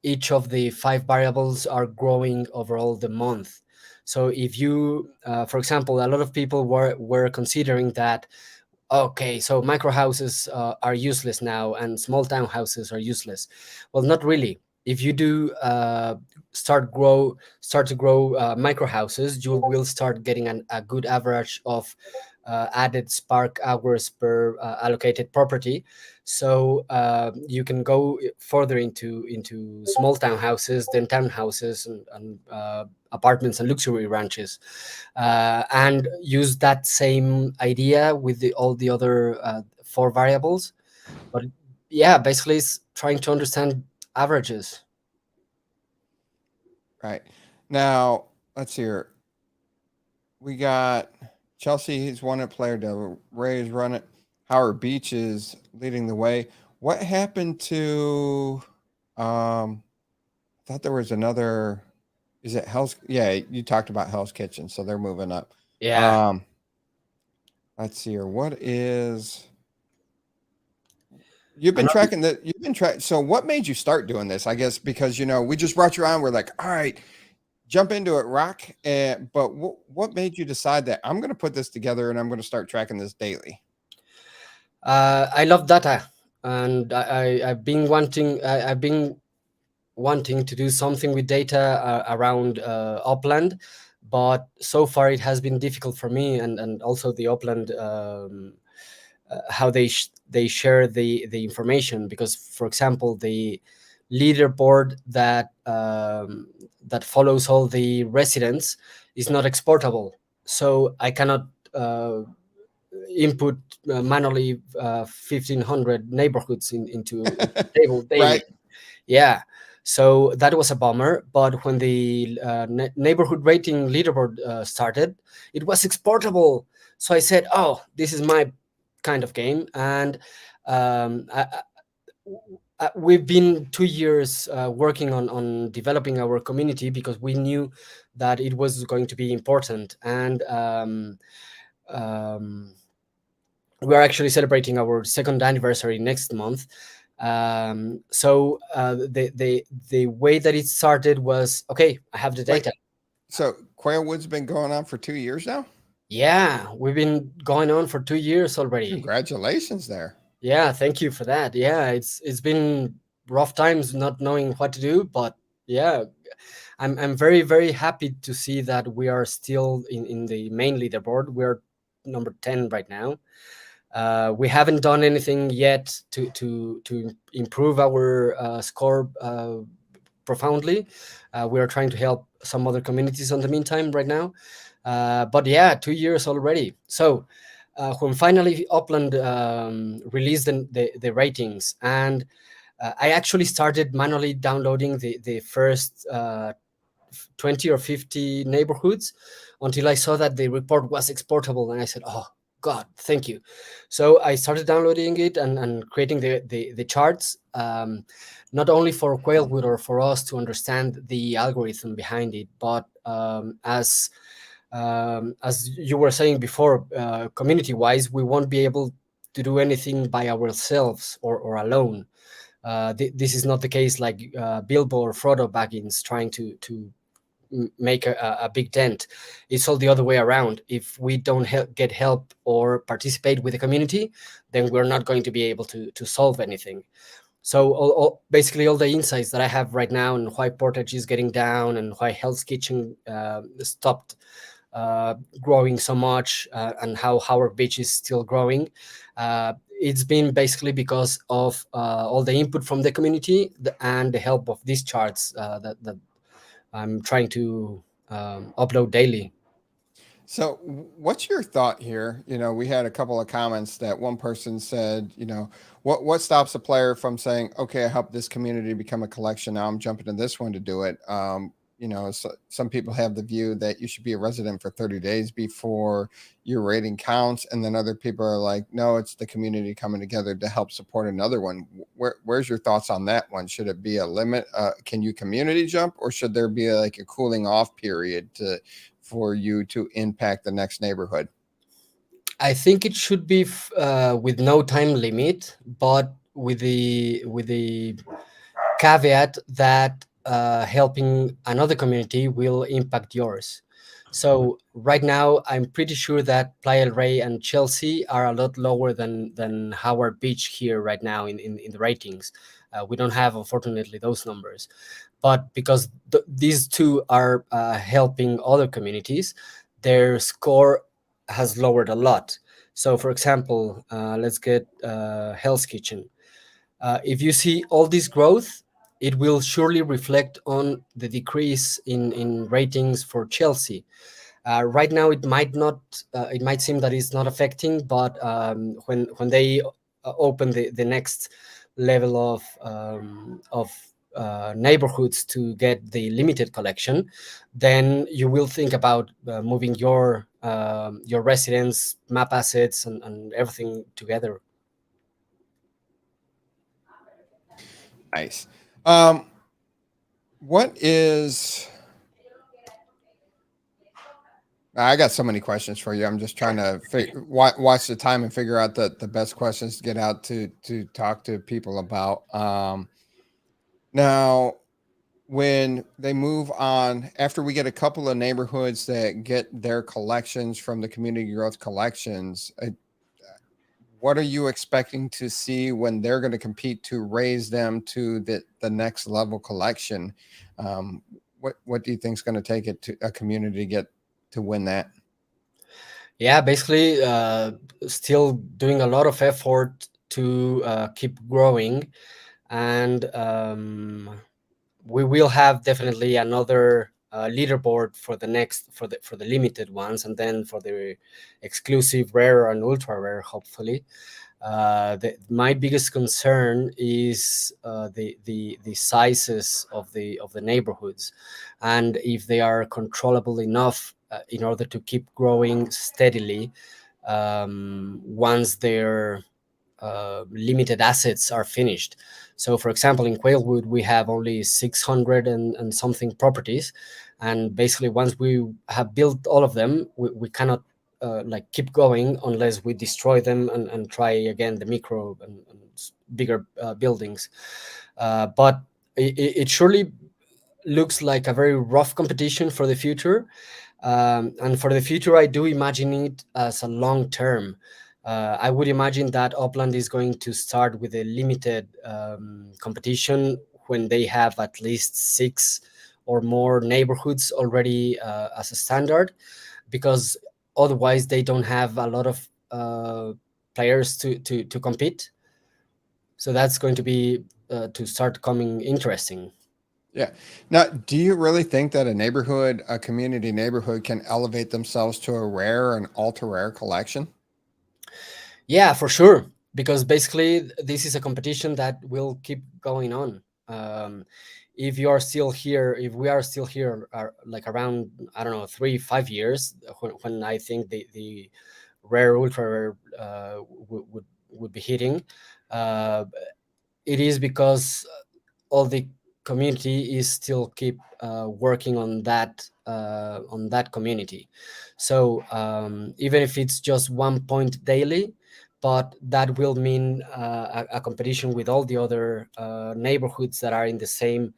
each of the 5 variables are growing overall the month. So if you, for example, a lot of people were considering that, okay, so micro houses are useless now and small town houses are useless. Well, not really. If you do start to grow micro houses, you will start getting a good average of added spark hours per allocated property. So you can go further into small town houses, then townhouses, and apartments and luxury ranches, and use that same idea with all the other 4 variables. But yeah, basically it's trying to understand averages. Right. Now, let's hear. We got Chelsea, he's won it, player Del Rey's run it. Howard Beach is leading the way. What happened to I thought there was another, is it Hell's? Yeah, you talked about Hell's Kitchen, so they're moving up. Yeah. Let's see here. What is, you've been tracking that? You've been tracking. So what made you start doing this? I guess because, we just brought you on. We're like, all right, jump into it, rock. But what made you decide that I'm going to put this together and I'm going to start tracking this daily? I love data, and I've been wanting to do something with data around Upland, but so far it has been difficult for me, and also the Upland how they share the information, because, for example, the leaderboard that follows all the residents is not exportable, so I cannot input manually 1,500 neighborhoods into a table daily. Right. Yeah, so that was a bummer. But when the neighborhood rating leaderboard started, it was exportable. So I said, oh, this is my kind of game. And we've been 2 years working on developing our community because we knew that it was going to be important, and we are actually celebrating our second anniversary next month. So the way that it started was, okay, I have the data. So Quailwood's been going on for 2 years now? Yeah, we've been going on for 2 years already. Congratulations there. Yeah, thank you for that. Yeah, it's been rough times not knowing what to do, but yeah, I'm very, very happy to see that we are still in the main leaderboard. We're number 10 right now. We haven't done anything yet to improve our score profoundly. We are trying to help some other communities on the meantime right now. But yeah, 2 years already. So when finally Upland released the ratings, and I actually started manually downloading the first 20 or 50 neighborhoods until I saw that the report was exportable, and I said, oh God, thank you. So I started downloading it and creating the charts, not only for Quailwood or for us to understand the algorithm behind it, but as you were saying before, community-wise, we won't be able to do anything by ourselves or alone. This is not the case like Bilbo or Frodo Baggins trying to make a big dent. It's all the other way around. If we don't get help or participate with the community, then we're not going to be able to solve anything. So basically all the insights that I have right now and why Portage is getting down and why Hell's Kitchen stopped growing so much, and how Howard Beach is still growing, it's been basically because of all the input from the community and the help of these charts that I'm trying to upload daily. So what's your thought here? We had a couple of comments that one person said, what stops a player from saying, okay, I helped this community become a collection. Now I'm jumping to this one to do it. So some people have the view that you should be a resident for 30 days before your rating counts. And then other people are like, no, it's the community coming together to help support another one. Where's your thoughts on that one? Should it be a limit? Can you community jump, or should there be like a cooling off period for you to impact the next neighborhood? I think it should be with no time limit, but with the caveat that helping another community will impact yours. So right now, I'm pretty sure that Playa del Rey and Chelsea are a lot lower than Howard Beach here right now in the ratings. We don't have, unfortunately, those numbers. But because these two are helping other communities, their score has lowered a lot. So, for example, let's get Hell's Kitchen. If you see all this growth, it will surely reflect on the decrease in ratings for Chelsea. Right now, it might not. It might seem that it's not affecting, but when they open the next level of neighborhoods to get the limited collection, then you will think about moving your residents, map assets, and everything together. Nice. What is... I got so many questions for you. I'm just trying to watch the time and figure out the best questions to get out to talk to people about. Now, when they move on, after we get a couple of neighborhoods that get their collections from the community growth collections, what are you expecting to see when they're going to compete to raise them to the next level collection? What do you think is going to take it to a community to win that? Yeah, basically still doing a lot of effort to keep growing, and we will have definitely another leaderboard for the limited ones, and then for the exclusive rare and ultra rare, hopefully. My biggest concern is the sizes of the neighborhoods, and if they are controllable enough in order to keep growing steadily once they're limited assets are finished. So, for example, in Quailwood, we have only 600 and something properties, and basically, once we have built all of them, we cannot like keep going unless we destroy them and try again the micro and bigger buildings. But it surely looks like a very rough competition for the future. And for the future, I do imagine it as a long term. I would imagine that Upland is going to start with a limited competition when they have at least 6 or more neighborhoods already as a standard, because otherwise they don't have a lot of players to compete. So that's going to be to start coming interesting. Yeah. Now, do you really think that a community neighborhood can elevate themselves to a rare and ultra rare collection? Yeah, for sure. Because basically, this is a competition that will keep going on. If you are still here, if we are still here, like around, I don't know, 3-5 years, when I think the rare ultra rare would be hitting, it is because all the community is still keep working on that community. So even if it's just 1 point daily, but that will mean a competition with all the other neighborhoods that are in the same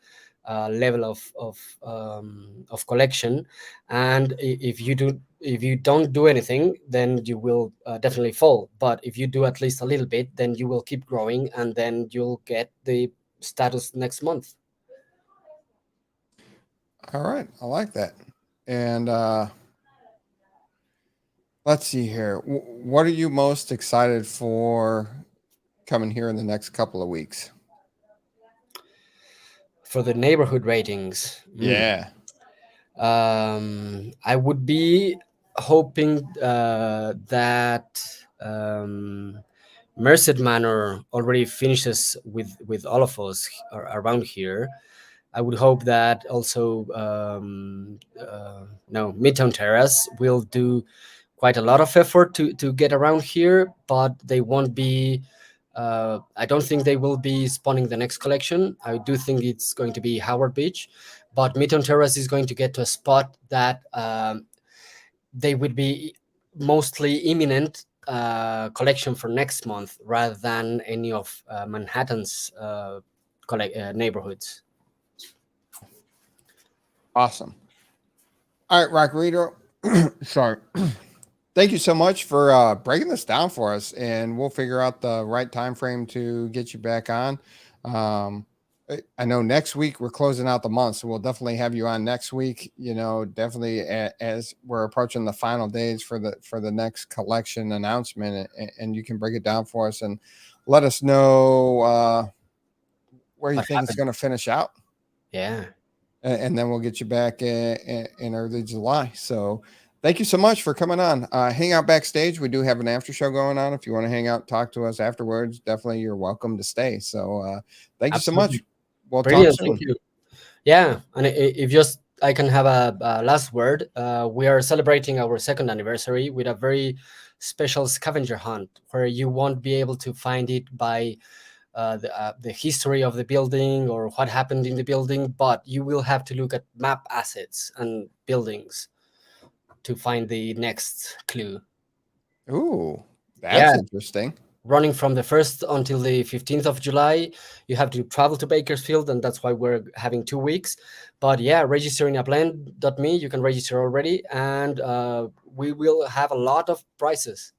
level of collection. And if you don't do anything, then you will definitely fall. But if you do at least a little bit, then you will keep growing, and then you'll get the status next month. All right. I like that. And let's see here. What are you most excited for coming here in the next couple of weeks? For the neighborhood ratings, Yeah. I would be hoping that Merced Manor already finishes with all of us around here. I would hope that also no, Midtown Terrace will do quite a lot of effort to get around here, but they won't be. I don't think they will be spawning the next collection. I do think it's going to be Howard Beach, but Midtown Terrace is going to get to a spot that they would be mostly imminent collection for next month rather than any of Manhattan's neighborhoods. Awesome. All right, Rockdrigo. Sorry. Thank you so much for breaking this down for us, and we'll figure out the right time frame to get you back on. I know next week we're closing out the month, so we'll definitely have you on next week. You know, definitely as we're approaching the final days for the next collection announcement, and you can break it down for us and let us know where you think it's going to finish out. Yeah. And then we'll get you back in early July. So thank you so much for coming on. Hang out backstage. We do have an after show going on. If you want to hang out, talk to us afterwards, definitely you're welcome to stay. So thank you so much. We'll Brilliant. talk soon. Thank you. Yeah. And if just I can have a last word, we are celebrating our 2nd anniversary with a very special scavenger hunt where you won't be able to find it by the history of the building or what happened in the building, but you will have to look at map assets and buildings to find the next clue. Ooh, that's interesting. Running from the 1st until the 15th of July, you have to travel to Bakersfield, and that's why we're having 2 weeks. But yeah, registering upland.me, you can register already, and we will have a lot of prizes.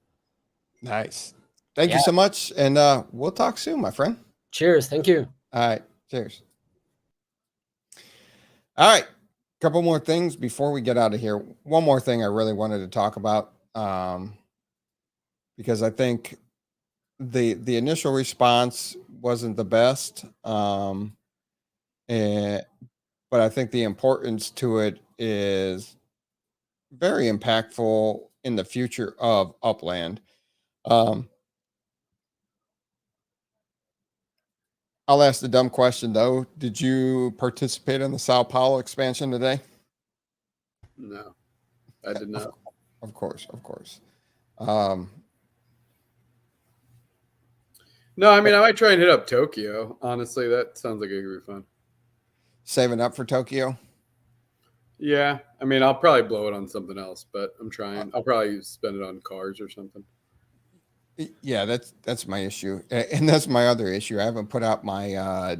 Nice. Thank you so much, and we'll talk soon, my friend. Cheers. Thank you. All right. Cheers. All right. Couple more things before we get out of here. One more thing I really wanted to talk about, because I think the initial response wasn't the best, but I think the importance to it is very impactful in the future of Upland. I'll ask the dumb question though. Did you participate in the Sao Paulo expansion today? No, I did not. Of course. No, I mean, I might try and hit up Tokyo. Honestly, that sounds like it could be fun. Saving up for Tokyo. Yeah, I mean, I'll probably blow it on something else, but I'm trying. I'll probably spend it on cars or something. Yeah, that's my issue, and that's my other issue. I haven't put out my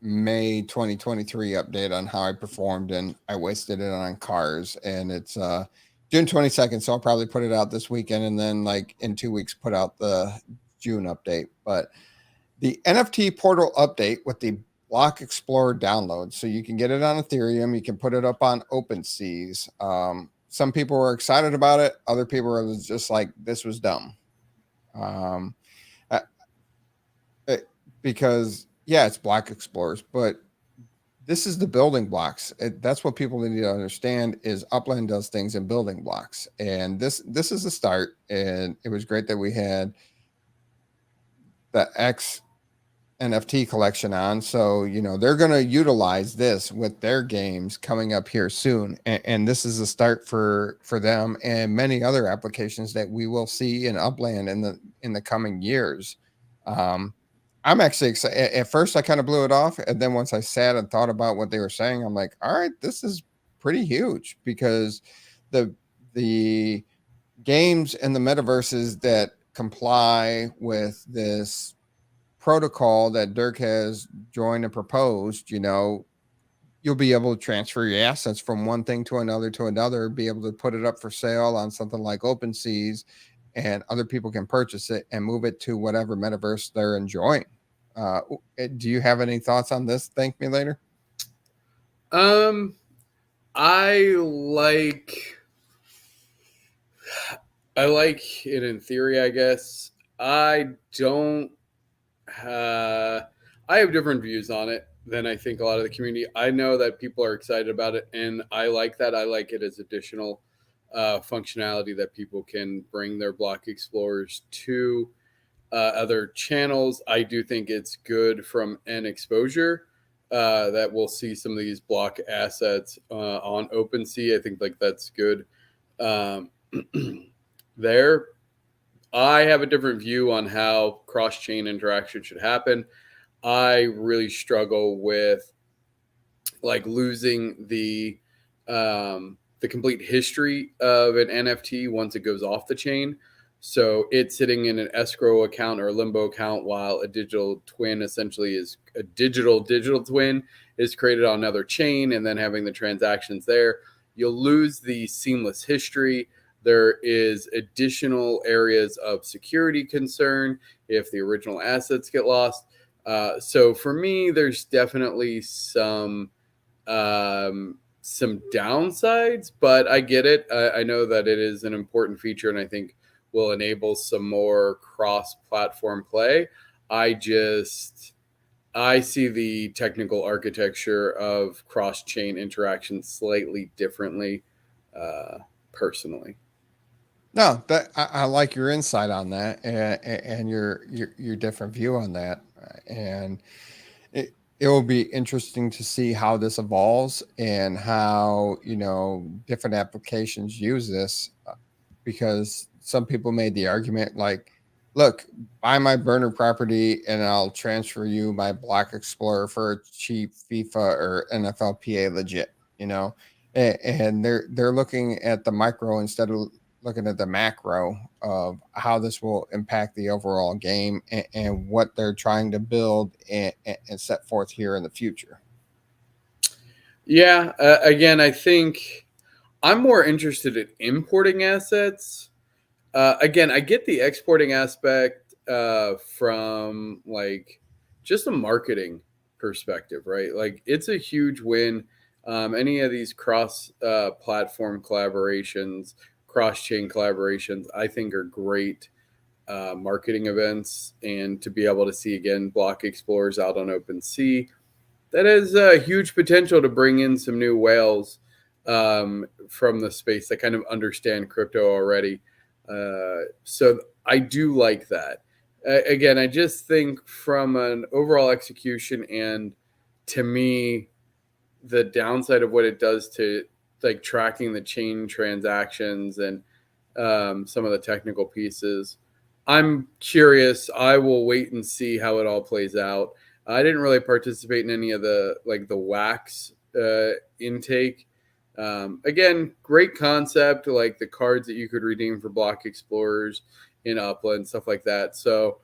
May 2023 update on how I performed, and I wasted it on cars. And it's June 22nd, so I'll probably put it out this weekend, and then like in 2 weeks put out the June update. But the NFT portal update with the Block Explorer download, so you can get it on Ethereum, you can put it up on OpenSeas. Some people were excited about it, other people were just like, this was dumb. Um, uh, because yeah, it's Block Explorers, but this is the building blocks. That's what people need to understand is Upland does things in building blocks, and this is a start. And it was great that we had the X NFT collection on. So, you know, they're going to utilize this with their games coming up here soon. And this is a start for them and many other applications that we will see in Upland in the coming years. I'm actually excited. At first, I kind of blew it off. And then once I sat and thought about what they were saying, I'm like, all right, this is pretty huge, because the games and the metaverses that comply with this protocol that Dirk has joined and proposed, you know, you'll be able to transfer your assets from one thing to another, be able to put it up for sale on something like OpenSeas, and other people can purchase it and move it to whatever metaverse they're enjoying. Do you have any thoughts on this? Thank me later. I like it in theory, I guess. I don't. I have different views on it than I think a lot of the community. I know that people are excited about it, and I like that. I like it as additional functionality that people can bring their block explorers to other channels. I do think it's good from an exposure that we'll see some of these block assets on OpenSea. I think like that's good there. I have a different view on how cross-chain interaction should happen. I really struggle with like losing the complete history of an NFT once it goes off the chain. So it's sitting in an escrow account or a limbo account while a digital twin essentially is a digital twin is created on another chain, and then having the transactions there. You'll lose the seamless history. There is additional areas of security concern if the original assets get lost. So for me, there's definitely some downsides, but I get it. I know that it is an important feature, and I think will enable some more cross-platform play. I see the technical architecture of cross-chain interaction slightly differently, personally. No, that I like your insight on that, and your different view on that, and it will be interesting to see how this evolves and how, you know, different applications use this, because some people made the argument like, look, buy my burner property and I'll transfer you my Block Explorer for a cheap FIFA or NFLPA legit, you know, and they're looking at the micro instead of looking at the macro of how this will impact the overall game and what they're trying to build and set forth here in the future. Yeah, again, I think I'm more interested in importing assets. Again, I get the exporting aspect from like just a marketing perspective, right? Like it's a huge win. Any of these cross-platform collaborations, cross-chain collaborations, I think are great marketing events. And to be able to see, again, block explorers out on OpenSea, that has huge potential to bring in some new whales from the space that kind of understand crypto already. So I do like that. Again, I just think from an overall execution and to me, the downside of what it does to like tracking the chain transactions and some of the technical pieces, I'm curious. I will wait and see how it all plays out. I didn't really participate in any of the wax intake. Again, great concept, like the cards that you could redeem for block explorers in Upland, stuff like that. So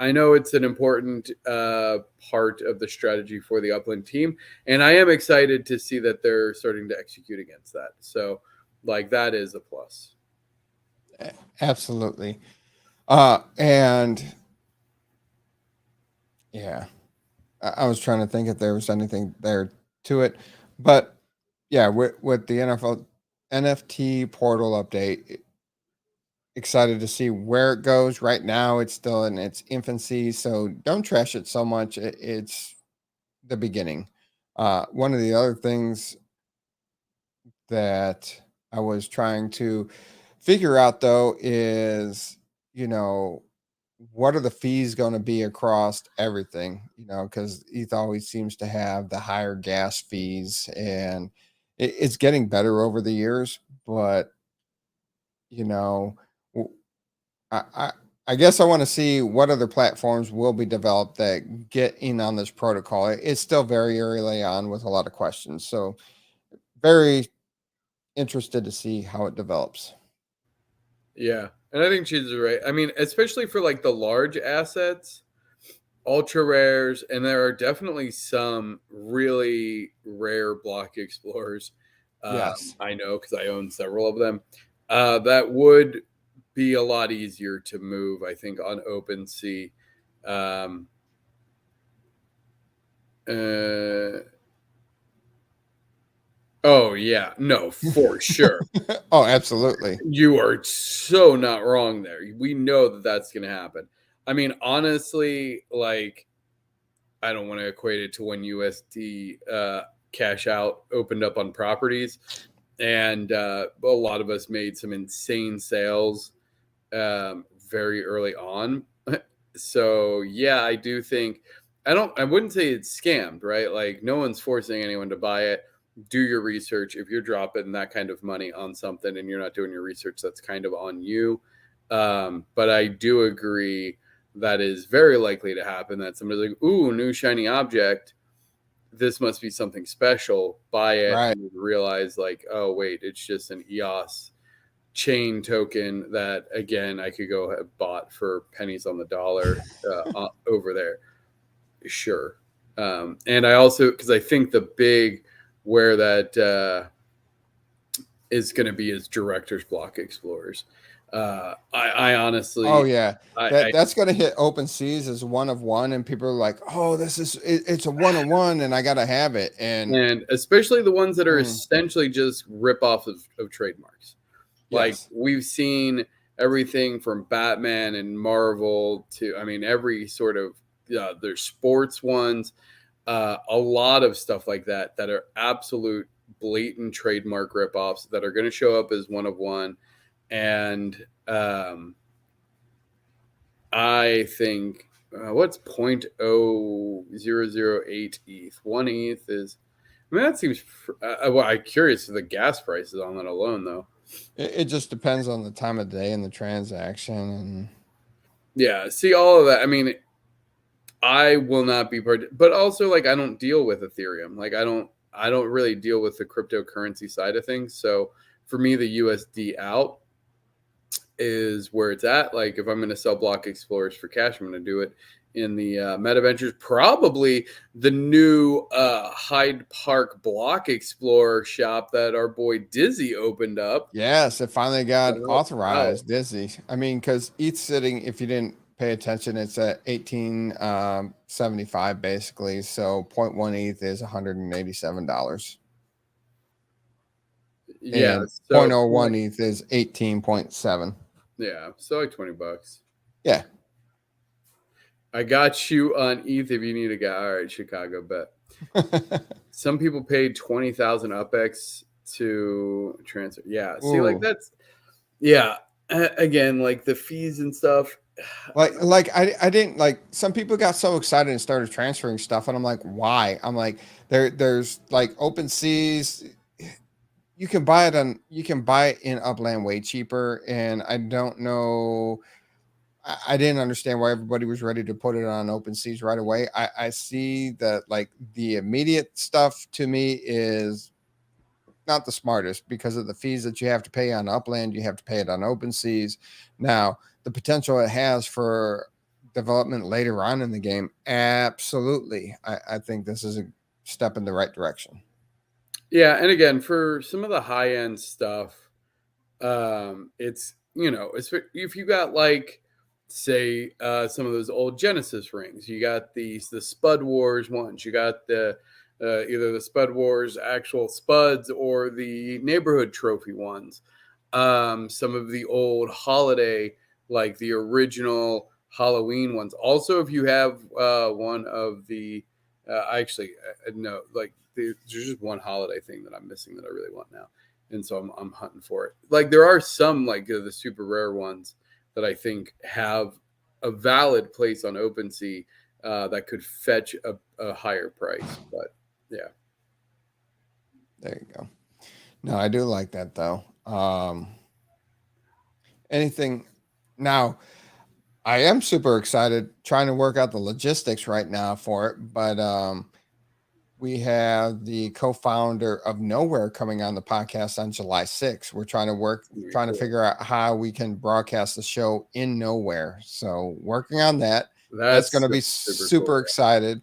I know it's an important part of the strategy for the Upland team, and I am excited to see that they're starting to execute against that. So, like, that is a plus. Absolutely. And yeah, I was trying to think if there was anything there to it, but yeah, with the NFT portal update, excited to see where it goes. Right now, it's still in its infancy, so don't trash it so much. It's the beginning. One of the other things that I was trying to figure out though is, what are the fees going to be across everything? Because ETH always seems to have the higher gas fees, and it's getting better over the years. But you know, w- I guess I want to see what other platforms will be developed that get in on this protocol. It's still very early on with a lot of questions, so very interested to see how it develops. Yeah, and I think she's right. I mean, especially for like the large assets, ultra rares, and there are definitely some really rare block explorers. Yes. I know because I own several of them. That would be a lot easier to move, I think, on OpenSea. Oh yeah, no, for sure. Oh, absolutely. You are so not wrong there. We know that that's going to happen. I mean, honestly, like, I don't want to equate it to when USD cash out opened up on properties, and a lot of us made some insane sales very early on. So yeah, I do think I wouldn't say it's scammed, right? Like, no one's forcing anyone to buy it. Do your research. If you're dropping that kind of money on something and you're not doing your research, that's kind of on you. But I do agree that is very likely to happen, that somebody's like, ooh, new shiny object, this must be something special, buy it, Right. and realize like, oh wait, it's just an EOS chain token that, again, I could go have bought for pennies on the dollar over there. Sure. And I also, because I think the big where that is going to be is director's block explorers. I honestly, Oh yeah, I that's going to hit open seas as one of one, and people are like, "Oh, it's a one of one, and I got to have it." and especially the ones that are Mm. essentially just rip off of trademarks. Like, Yes, we've seen everything from Batman and Marvel to, I mean, every sort of there's sports ones, a lot of stuff like that that are absolute blatant trademark ripoffs that are going to show up as one of one. And I think what's 0.0008 ETH? 1 ETH is, I mean, that seems. Well, I'm curious to the gas prices on that alone, though. it just depends on the time of day and the transaction, and Yeah, see all of that. I mean, I will not be part, but also, like, I don't deal with Ethereum. Like, I don't really deal with the cryptocurrency side of things. So for me, the USD out is where it's at. Like, if I'm going to sell block explorers for cash, I'm going to do it in the Meta Ventures. Probably the new Hyde Park block explorer shop that our boy Dizzy opened up. yes, it finally got Wow. authorized. Dizzy. I mean, because ETH sitting, if you didn't pay attention, it's at 1875 basically. So 0.1 ETH is $187. Yeah, And so 0.01 ETH is 18.7. yeah, so like $20. Yeah. I got you on ETH if you need a guy. All right, Chicago bet. Some people paid 20,000 UpX to transfer. Yeah, see, like, Ooh. that's, yeah. Again, like the fees and stuff. Like I didn't, like, some people got so excited and started transferring stuff, and I'm like, why? I'm like, there's like open seas. You can buy it in Upland way cheaper, and I don't know. I didn't understand why everybody was ready to put it on OpenSeas right away. I see that like the immediate stuff to me is not the smartest because of the fees that you have to pay on Upland. You have to pay it on OpenSeas. Now, the potential it has for development later on in the game, absolutely. I think this is a step in the right direction. Yeah, and again, for some of the high end stuff, it's if you got like say some of those old Genesis rings, you got the Spud Wars ones, you got the either the Spud Wars actual spuds or the neighborhood trophy ones. Some of the old holiday, like the original Halloween ones. Also, if you have one of the, no, like there's just one holiday thing that I'm missing that I really want now, and so I'm hunting for it. Like there are some like the super rare ones that I think have a valid place on OpenSea that could fetch a higher price, but yeah. There you go. No, I do like that though. Anything now, I am super excited trying to work out the logistics right now for it, but we have the co-founder of Nowhere coming on the podcast on July 6th. We're trying to figure out how we can broadcast the show in Nowhere. So working on that. That's going to be super cool, excited.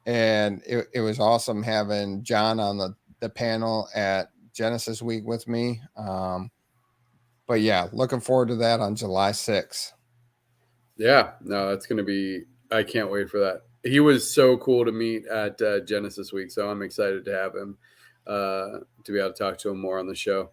And it was awesome having John on the panel at Genesis Week with me. But yeah, looking forward to that on July 6th. Yeah, no, that's going to be, I can't wait for that. He was so cool to meet at Genesis Week, so I'm excited to have him to be able to talk to him more on the show.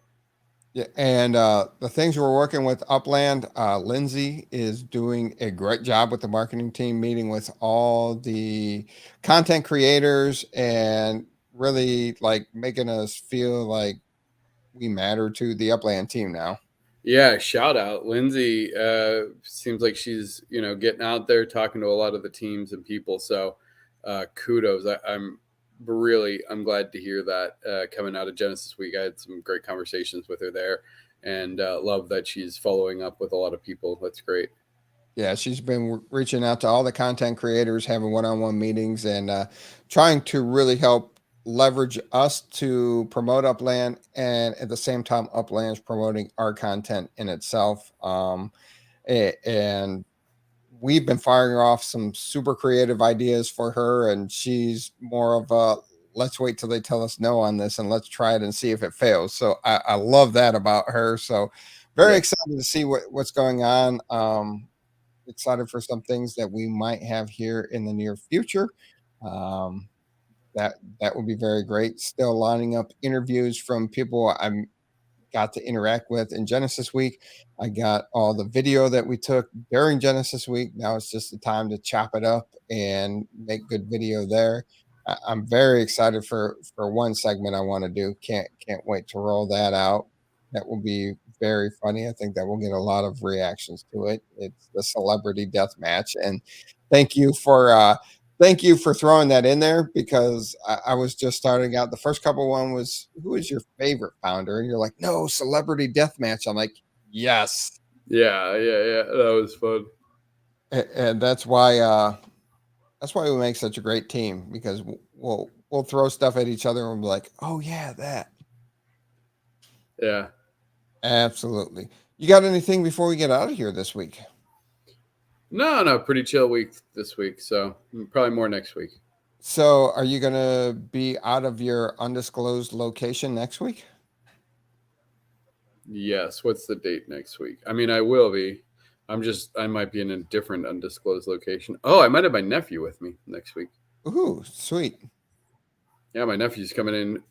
Yeah, and the things we're working with Upland, Lindsay is doing a great job with the marketing team, meeting with all the content creators and really like making us feel like we matter to the Upland team now. Yeah, shout out. Lindsay seems like she's, getting out there talking to a lot of the teams and people. So kudos. I'm glad to hear that coming out of Genesis Week. I had some great conversations with her there and love that she's following up with a lot of people. That's great. Yeah, she's been reaching out to all the content creators, having one-on-one meetings and trying to really help leverage us to promote Upland, and at the same time Upland's promoting our content in itself. And we've been firing off some super creative ideas for her, and she's more of a let's wait till they tell us no on this and let's try it and see if it fails. So I love that about her. So very excited to see what's going on. Excited for some things that we might have here in the near future. That would be very great. Still lining up interviews from people I got to interact with in Genesis Week. I got all the video that we took during Genesis Week. Now it's just the time to chop it up and make good video there. I'm very excited for one segment I want to do. Can't wait to roll that out. That will be very funny. I think that will get a lot of reactions to it. It's the celebrity death match, and thank you for throwing that in there because I was just starting out. The first couple one was, who is your favorite founder? And you're like, no, celebrity deathmatch. I'm like, yes. Yeah. That was fun. And that's why we make such a great team, because we'll throw stuff at each other and we'll be like, oh yeah, that. Yeah. Absolutely. You got anything before we get out of here this week? No, pretty chill week this week. So probably more next week. So are you going to be out of your undisclosed location next week? Yes. What's the date next week? I mean, I will be. I might be in a different undisclosed location. Oh, I might have my nephew with me next week. Ooh, sweet. Yeah, my nephew's coming in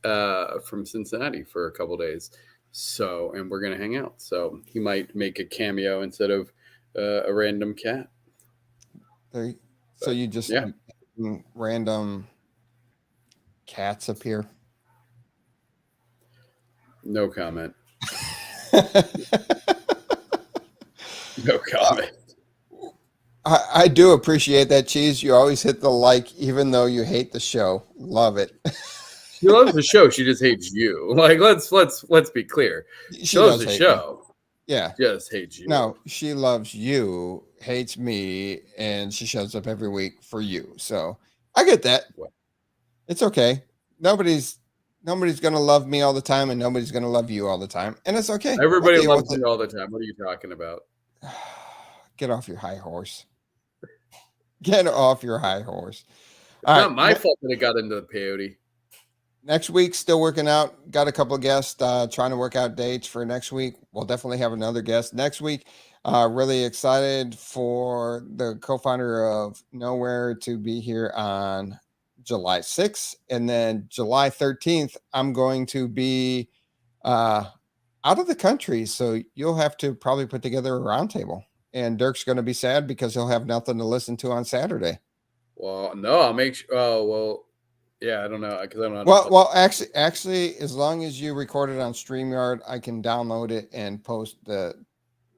from Cincinnati for a couple days. So, and we're going to hang out. So he might make a cameo instead of a random cat. So you just random cats appear? No comment. No comment. I do appreciate that, Cheese. You always hit the like, even though you hate the show. Love it. She loves the show. She just hates you. Like, let's be clear. She loves the show. Me. Yeah. Just hates you. No, she loves you. hates me, and she shows up every week for you. So I get that. It's okay. Nobody's gonna love me all the time, and nobody's gonna love you all the time, and it's okay. Everybody loves me all the time. What are you talking about? Get off your high horse. Get off your high horse. It's not my fault that it got into the peyote. Next week, still working out. Got a couple of guests trying to work out dates for next week. We'll definitely have another guest next week. Really excited for the co-founder of Nowhere to be here on July 6th. And then July 13th, I'm going to be out of the country. So you'll have to probably put together a roundtable. And Dirk's going to be sad because he'll have nothing to listen to on Saturday. Well, no, I'll make sure. Oh, well. Yeah, I don't know because I don't. Well, actually, as long as you record it on StreamYard, I can download it and post the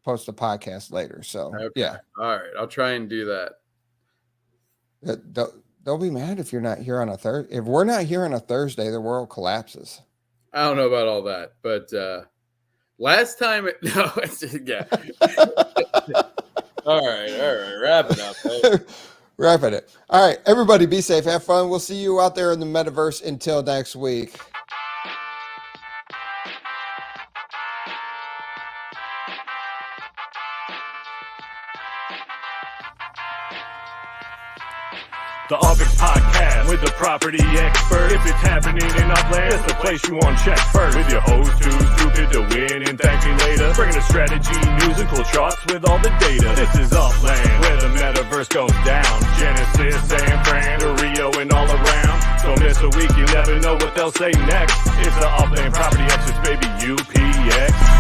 podcast later. So yeah, all right, I'll try and do that. Don't be mad if you're not here on a Thursday. If we're not here on a Thursday, the world collapses. I don't know about all that, but last time, yeah. All right, wrap it up. Hey. Wrapping it. All right, everybody be safe. Have fun. We'll see you out there in the metaverse until next week. The Upix Podcast with the property expert. If it's happening in Upland, it's the place you want to check first. With your host who's stupid to win and thank me later. Bringing the strategy, news, and cool charts with all the data. This is Upland, where the metaverse goes down. Genesis, San Fran, to Rio, and all around. Don't miss a week, you never know what they'll say next. It's the Upland Property Experts, baby, UPX.